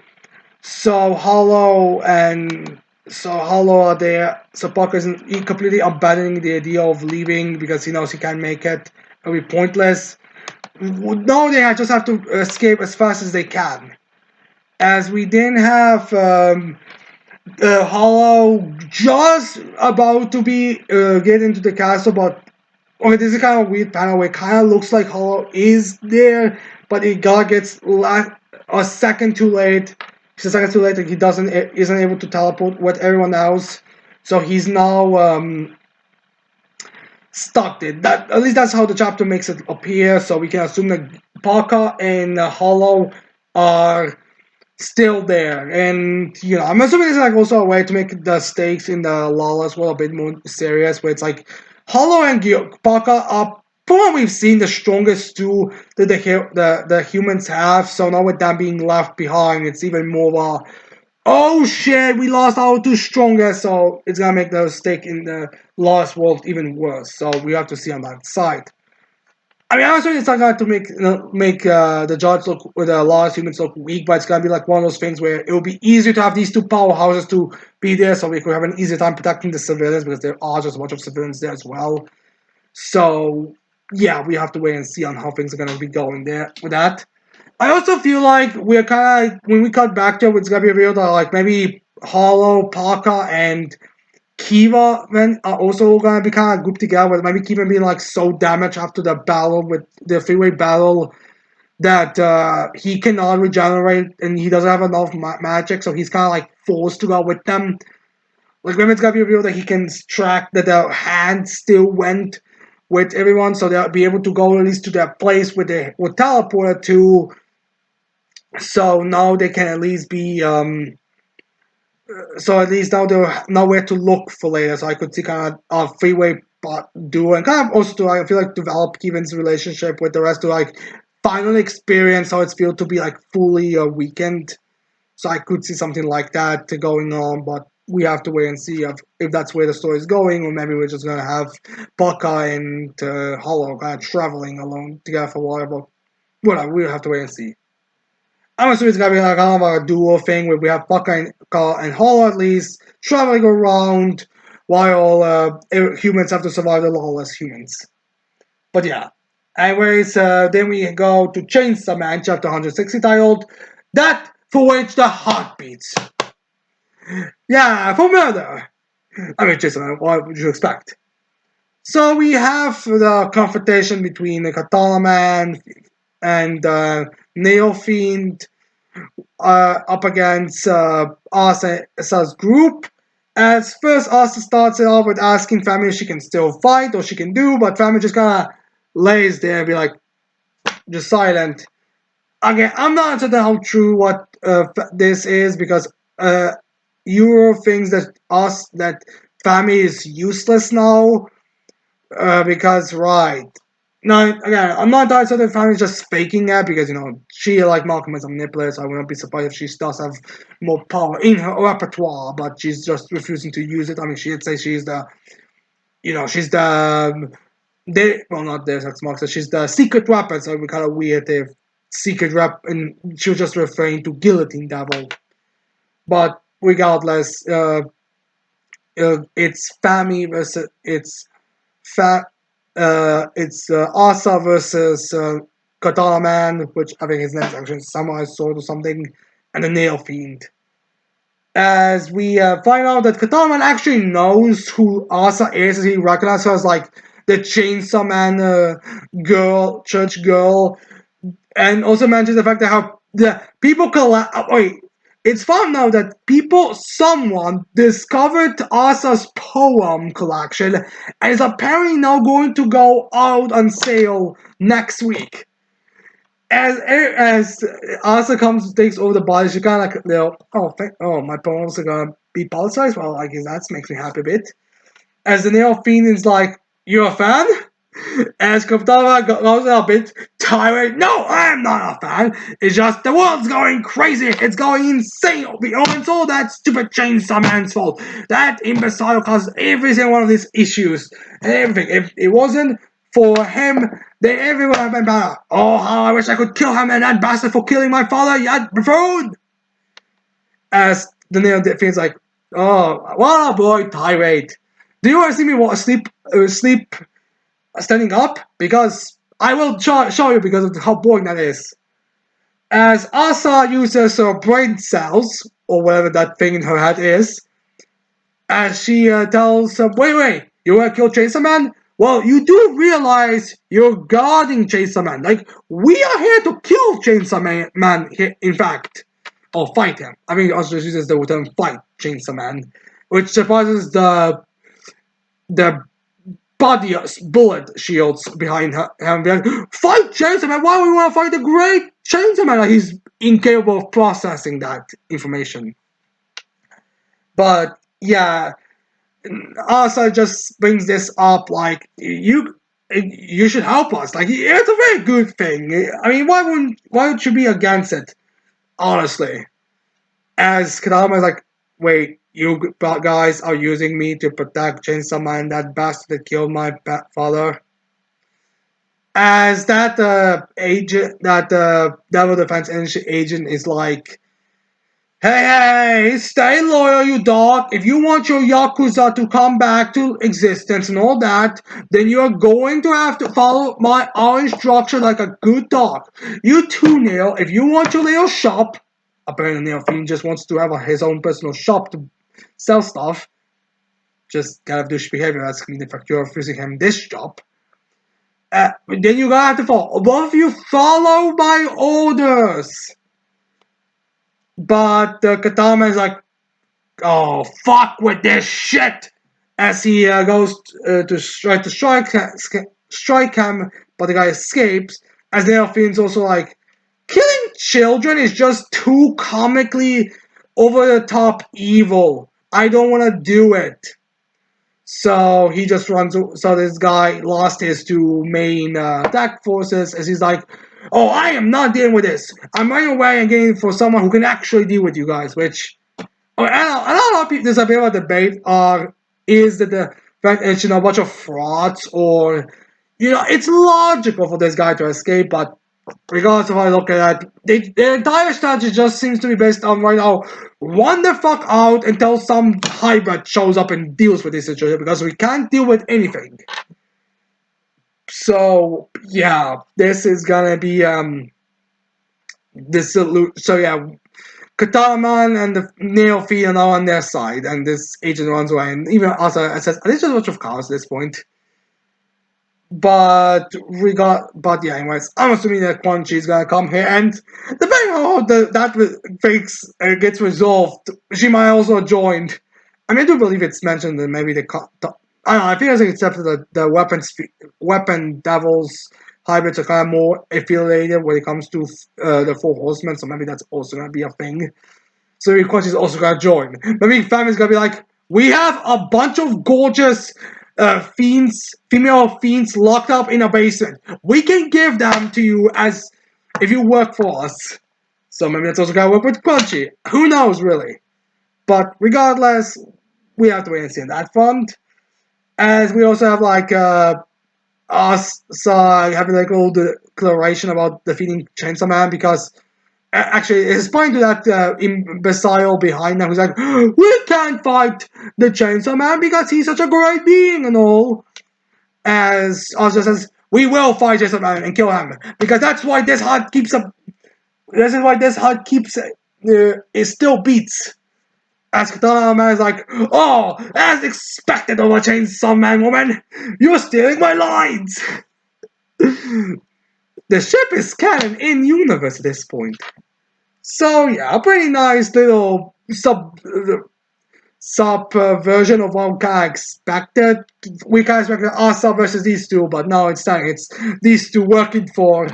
So Hollow are there. So Parker is completely abandoning the idea of leaving because he knows he can't make it. It'll be pointless. No, they just have to escape as fast as they can. As we then have Hollow just about to be get into the castle, but okay, this is kind of a weird panel where it kind of looks like Hollow is there, but it God gets a second too late. He's a second too late, and he isn't able to teleport with everyone else, so he's now stuck there. That at least that's how the chapter makes it appear. So we can assume that Parker and Hollow are still there. And I'm assuming it's like also a way to make the stakes in the Lawless world a bit more serious, where it's like Hollow and Parker are probably we've seen the strongest two that the humans have. So now with them being left behind, it's even more oh shit, we lost our two strongest, so it's gonna make the stake in the Lawless world even worse. So we have to see on that side. I mean, honestly, it's not going to make the judge look, or the lawless humans look weak, but it's going to be like one of those things where it will be easier to have these two powerhouses to be there, so we could have an easier time protecting the civilians because there are just a bunch of civilians there as well. So yeah, we have to wait and see on how things are going to be going there with that. I also feel like we're kind of when we cut back to it, it's going to be revealed that like maybe Hollow, Parker, and Kiva then are also gonna be kind of grouped together with maybe Kiva being like so damaged after the battle with the freeway battle that he cannot regenerate and he doesn't have enough magic, so he's kind of like forced to go with them. Like maybe it's gonna be revealed that he can track that the hand still went with everyone, so they'll be able to go at least to that place where they were teleported to. So now they can at least be so at least now they're nowhere to look for later. So I could see kind of a freeway duo and kind of also to I feel like develop Kevin's relationship with the rest to like finally experience how it's feel to be like fully a weekend. So I could see something like that going on, but we have to wait and see if that's where the story is going, or maybe we're just gonna have Buckeye and Hollow kind of traveling alone together for a while. But whatever, we'll have to wait and see. I'm assuming it's gonna be like kind of a duo thing where we have Buckeye and Hollow at least traveling around while humans have to survive the lawless humans. But yeah. Anyways, then we go to Chainsaw Man, chapter 160, titled That for Which the Heart Beats. Yeah, for murder. I mean, Chainsaw Man, what would you expect? So we have the confrontation between the Katana Man and Nail Fiend up against Asa's group. As first, Asa starts it off with asking Family if she can still fight or she can do, but Family just kind of lays there and be like, just silent. Again, I'm not certain how true what this is because Euro thinks that Family is useless now because right. No, again, I'm not entirely certain if Family's just faking that because, she, like Malcolm, is a manipulator, so I wouldn't be surprised if she does have more power in her repertoire, but she's just refusing to use it. I mean, she'd say she's the, she's the, well, not Deus Ex Machina, she's the secret weapon, so it'd be kind of weird if secret rep, and she was just referring to Guillotine Devil. But regardless, it's Family versus, it's Asa versus Katana Man, which I think his name's actually Samurai Sword or something, and the Nail Fiend. As we find out that Katana Man actually knows who Asa is, as he recognizes her as like the Chainsaw Man church girl, and also mentions the fact that how the people collapse. Wait, it's found now that someone discovered Asa's poem collection and is apparently now going to go out on sale next week. As Asa comes takes over the body, she kind of like, my poems are gonna be publicized. Well, I guess that makes me happy a bit. As the Neo Fiend is like, "You're a fan?" As Kaptava goes a bit tirade, "No, I am not a fan. It's just the world's going crazy. It's going insane. It's all that stupid Chainsaw Man's fault. That imbecile caused every single one of these issues and everything. If it wasn't for him, then everyone would have been better. Oh, how I wish I could kill him and that bastard for killing my father, yet buffoon!" As the Neo feels like, "Oh, what a boy tirade. Do you want to see me sleep standing up? Because I will show you because of how boring that is." As Asa uses her brain cells, or whatever that thing in her head is, as she tells him, wait, you want to kill Chainsaw Man? Well, you do realize you're guarding Chainsaw Man. Like, we are here to kill Chainsaw Man in fact. Or fight him. I mean, also just uses the term fight Chainsaw Man, which surpasses the body bullet shields behind him. Like, fight Chainsaw Man! Why would we want to fight the great Chainsaw Man? Like, he's incapable of processing that information. But yeah, Asa just brings this up like you should help us. Like, it's a very good thing. I mean, why would you be against it? Honestly, as Kadama is like, wait, you guys are using me to protect Chainsaw Man, that bastard that killed my father. As that agent, that Devil Defense agent is like, hey, stay loyal, you dog. If you want your Yakuza to come back to existence and all that, then you're going to have to follow our instruction like a good dog. You too, Neil, if you want your little shop, apparently Neil Fiend just wants to have his own personal shop to sell stuff. Just kind of douche behavior, that's the fact you're refusing him this job. Then you gotta have to follow. Both of you follow my orders. But Katama is like, oh, fuck with this shit! As he goes to try to strike him, but the guy escapes. As Neofine's also like, killing children is just too comically over the top evil. I don't want to do it. So he just runs. So this guy lost his two main attack forces, as he's like, "Oh, I am not dealing with this. I'm running away and getting for someone who can actually deal with you guys." Which, I don't know if there's a bit of a debate. Is that the fact it's a bunch of frauds, or it's logical for this guy to escape, but regardless of how I look at it, the entire strategy just seems to be based on right now, run the fuck out until some hybrid shows up and deals with this situation, because we can't deal with anything. So yeah, this is gonna be this so yeah, Kataraman and the Neophi are now on their side, and this agent runs away, and even also says, "Are they just a bunch of cows at this point?" But yeah, anyways, I'm assuming that Quan Chi is gonna come here, and depending on how that fix gets resolved, she might also join. I mean, I do believe it's mentioned that maybe I don't know. I think except for the weapon devils hybrids are kind of more affiliated when it comes to the Four Horsemen, so maybe that's also gonna be a thing. So maybe Quan Chi is also gonna join. Maybe family's gonna be like, we have a bunch of gorgeous female fiends locked up in a basement. We can give them to you as if you work for us. So maybe that's also gonna work with Quan Chi. Who knows, really? But regardless, we have to wait and see on that front. As we also have like us having like a little declaration about defeating Chainsaw Man, because actually, it's pointing to that imbecile behind them who's like, we can't fight the Chainsaw Man because he's such a great being and all. As Ozra says, we will fight Chainsaw Man and kill him because that's why this heart keeps up. This is why this heart keeps it still beats. As Katana Man is like, oh, as expected of a Chainsaw Man woman, you're stealing my lines. The ship is canon in universe at this point. So yeah, a pretty nice little sub version of what we kind of expected. We kind of expected Asa versus these two, but no, it's these two working for.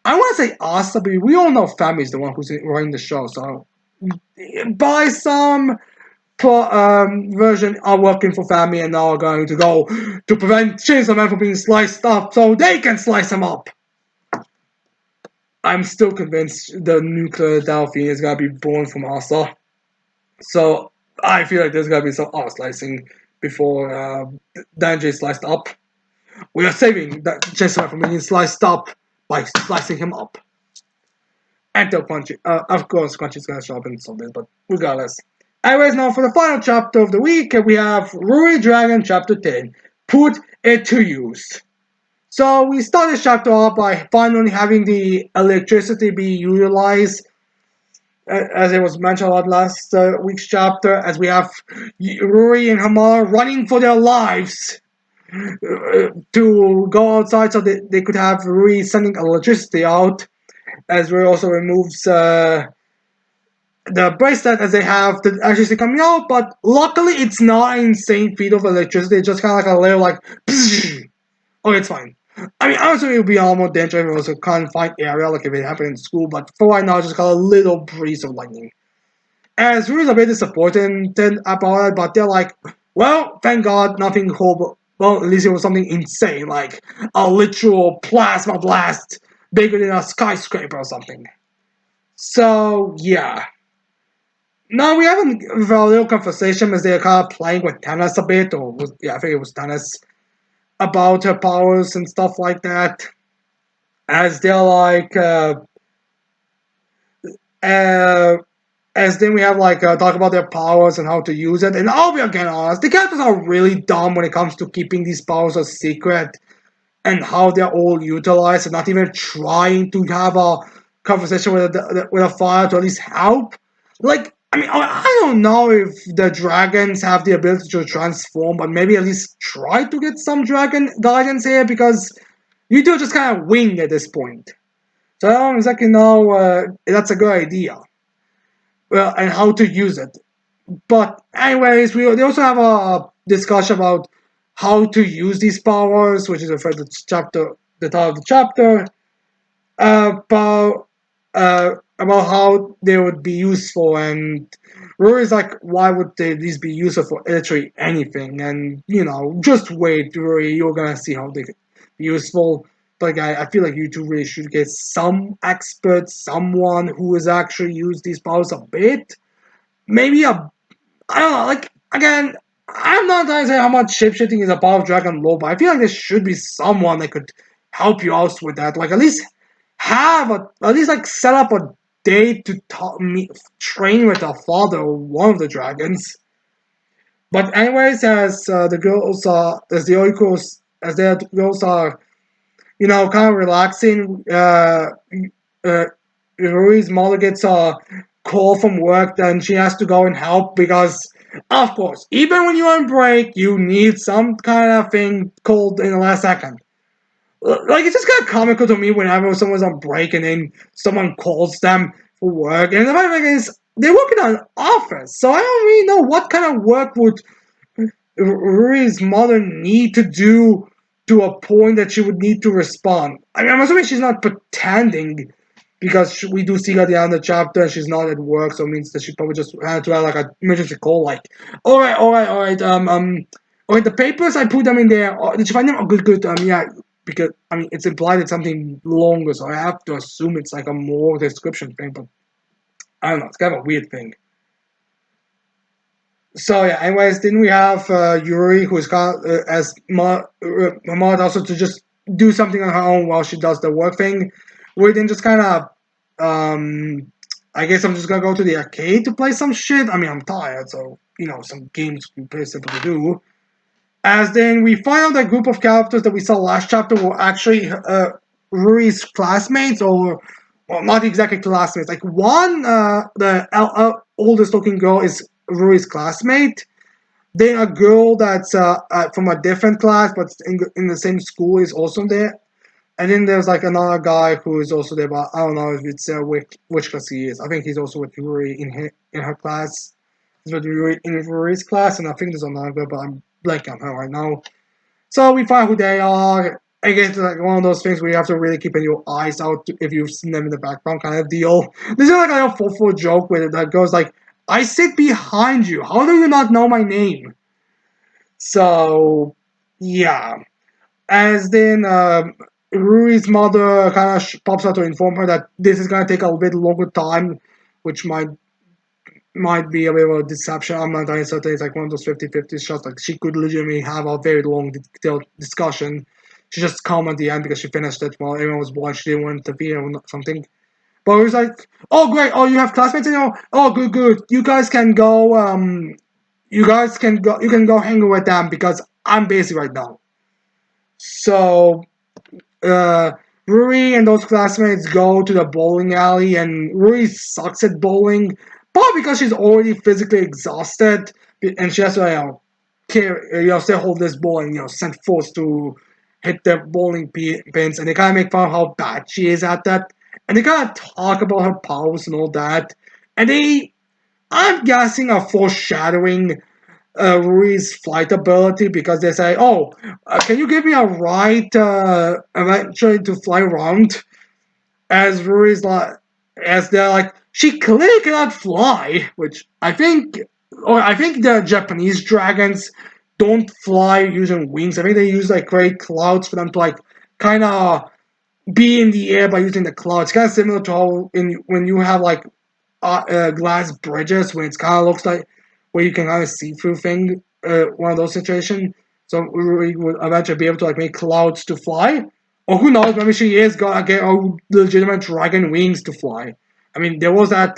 I want to say Asa, but we all know Fami is the one who's running the show. So by some version are working for Fami and now are going to go to prevent Chainsaw Man from being sliced up so they can slice him up. I'm still convinced the nuclear Delphine is gonna be born from Asa. So I feel like there's gonna be some arm slicing before Danji is sliced up. We are saving that Chainsaw Man from being sliced up by slicing him up. Until Crunchy, of course, Crunchy's gonna show up in some days, but regardless. Anyways, now for the final chapter of the week, we have Ruri Dragon Chapter 10. Put it to use. So we start this chapter off by finally having the electricity be utilized, as it was mentioned a lot last week's chapter, as we have Ruri and Hamar running for their lives to go outside so they could have Ruri sending electricity out, as Ruri also removes the bracelet as they have the electricity coming out, but luckily it's not an insane feat of electricity, it's just kind of like a little like, oh, it's fine. I mean, honestly, it would be almost dangerous if it was a confined area, like if it happened in school, but for right now, just got a little breeze of lightning. As Rudy's a bit disappointed about it, but they're like, well, thank God, nothing horrible. Well, at least it was something insane, like a literal plasma blast bigger than a skyscraper or something. So, yeah. Now we have a little conversation as they're kind of playing with tennis a bit, or yeah, I think it was tennis, about her powers and stuff like that. As they're like, uh, as then we have like talk about their powers and how to use it. And I'll be again honest, the characters are really dumb when it comes to keeping these powers a secret and how they're all utilized, and not even trying to have a conversation with a fire to at least help. Like, I mean, I don't know if the dragons have the ability to transform, but maybe at least try to get some dragon guidance here, because you do just kind of wing at this point. So I don't exactly know that's a good idea. Well, and how to use it. But anyways, they also have a discussion about how to use these powers, which is the first chapter, the title of the chapter, about how they would be useful, and Rory's like, why would these be useful for literally anything? And just wait, Rory, you're gonna see how they be useful. But I feel like you two really should get some expert, someone who has actually used these powers a bit. Maybe I don't know, like, again, I'm not trying to say how much shapeshifting is a part of Dragon Lore, but I feel like there should be someone that could help you out with that. Like, at least like set up a date to train with the father of one of the dragons. But anyways, as the girls are, as the oracles, as their girls are, kind of relaxing, Rui's mother gets a call from work, then she has to go and help because, of course, even when you're on break, you need some kind of thing called in the last second. Like, it's just kind of comical to me whenever someone's on break and then someone calls them for work. And the funny thing is, they work in an office, so I don't really know what kind of work would Ruri's mother need to do to a point that she would need to respond. I mean, I'm assuming she's not pretending, because we do see her at the end of the chapter and she's not at work, so it means that she probably just had to have like an emergency call, like, all right, the papers, I put them in there. Oh, did you find them? Oh, good, yeah, because, I mean, it's implied it's something longer, so I have to assume it's like a more description thing, but I don't know, it's kind of a weird thing. So yeah, anyways, then we have Yuri, who's got as Mama also to just do something on her own while she does the work thing. We then just kind of, I guess I'm just gonna go to the arcade to play some shit. I mean, I'm tired, so some games would be pretty simple to do. As then we find out that group of characters that we saw last chapter were actually Ruri's classmates, or well, not exactly classmates. Like one, the oldest looking girl is Ruri's classmate. Then a girl that's from a different class but in the same school is also there. And then there's like another guy who is also there, but I don't know if it's which class he is. I think he's also with Yuri in her class. He's with Yuri in Yuri's class, and I think there's another girl, but I'm blanking on her right now. So we find who they are. I guess it's like one of those things where you have to really keep your eyes out if you've seen them in the background kind of deal. This is like a full joke with it that goes like, I sit behind you. How do you not know my name? So, yeah. As then Rui's mother kind of pops out to inform her that this is going to take a bit longer time, which might be a bit of a deception. I'm not entirely certain. It's like one of those 50-50 shots. Like she could legitimately have a very long, detailed discussion. She just calm at the end because she finished it while everyone was bored. She didn't want to interfere or something. But it was like, oh great, oh you have classmates in here. Oh good. You guys can go. You guys can go. You can go hang with them because I'm busy right now. So Ruri and those classmates go to the bowling alley, and Ruri sucks at bowling, probably because she's already physically exhausted, and she has to, stay hold this ball and send force to hit the bowling pins, and they kind of make fun of how bad she is at that, and they kind of talk about her powers and all that, and I'm guessing, are foreshadowing Rui's flight ability because they say, "Oh, can you give me a ride eventually to fly around?" As Rui's like, as they're like, she clearly cannot fly, which I think the Japanese dragons don't fly using wings. I think they use like great clouds for them to like kind of be in the air by using the clouds. Kind of similar to how when you have like glass bridges when it's kind of looks like where you can kind of see through thing. One of those situations. So we would eventually be able to like make clouds to fly. Or who knows? Maybe she is gonna get legitimate dragon wings to fly. I mean, there was that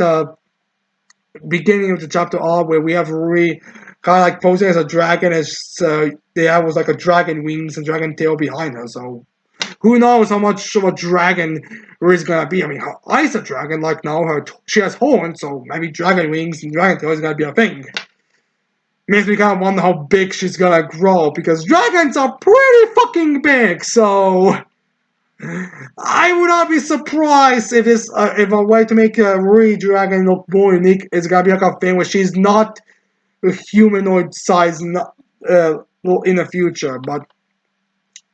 beginning of the chapter R where we have Ruri kind of like posing as a dragon, as there was like a dragon wings and dragon tail behind her. So who knows how much of a dragon Ruri's gonna be? I mean, her eyes are dragon like now. She has horns, so maybe dragon wings and dragon tail is gonna be a thing. Makes me kind of wonder how big she's gonna grow because dragons are pretty fucking big. So I would not be surprised if a way to make a Ruri dragon look more unique is gonna be like a thing where she's not a humanoid size in the future, but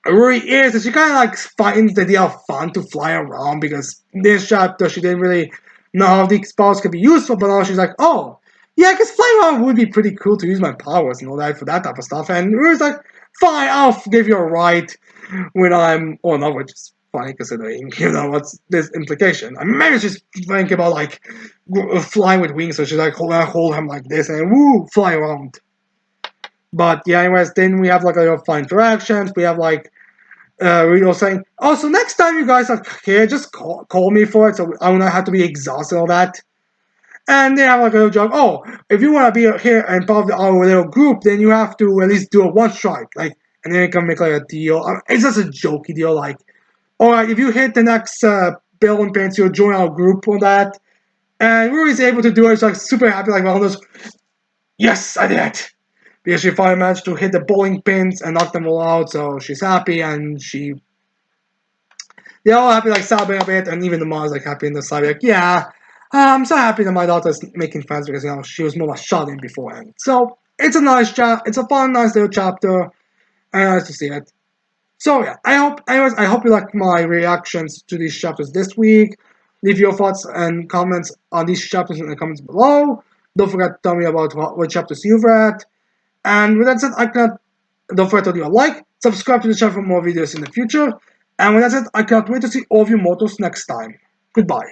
it really is, and she kind of like finds the idea of fun to fly around because this chapter she didn't really know how these powers could be useful, but now she's like, oh, yeah, because flying around would be pretty cool to use my powers and all that for that type of stuff. And Rui's like, fine, I'll give you a ride when I'm, oh no, which is funny considering, what's this implication. I mean, maybe she's thinking about like flying with wings, so she's like, hold him like this and woo, fly around. But yeah, anyways, then we have like a lot of fun interactions. We have like Rito saying, "Oh, so next time you guys are here, just call me for it, so I will not have to be exhausted and all that." And they have like a little joke. Oh, if you want to be here and part of our little group, then you have to at least do a one strike, like, and then they can make like a deal. It's just a jokey deal, like, all right, if you hit the next bill and pants, you'll join our group on that. And Rui's able to do it. She's like super happy, like all those. Yes, I did it. Because she finally managed to hit the bowling pins and knock them all out, so she's happy and they're all happy, like celebrating a bit, and even the mom's like happy in the side, like, yeah, I'm so happy that my daughter's making friends because she was more like shut in beforehand. So it's a nice it's a fun, nice little chapter, and nice to see it. So yeah, I hope you like my reactions to these chapters this week. Leave your thoughts and comments on these chapters in the comments below. Don't forget to tell me about what chapters you've read. And with that said, don't forget to leave a like, subscribe to the channel for more videos in the future. And with that said, I cannot wait to see all of you mortals next time. Goodbye.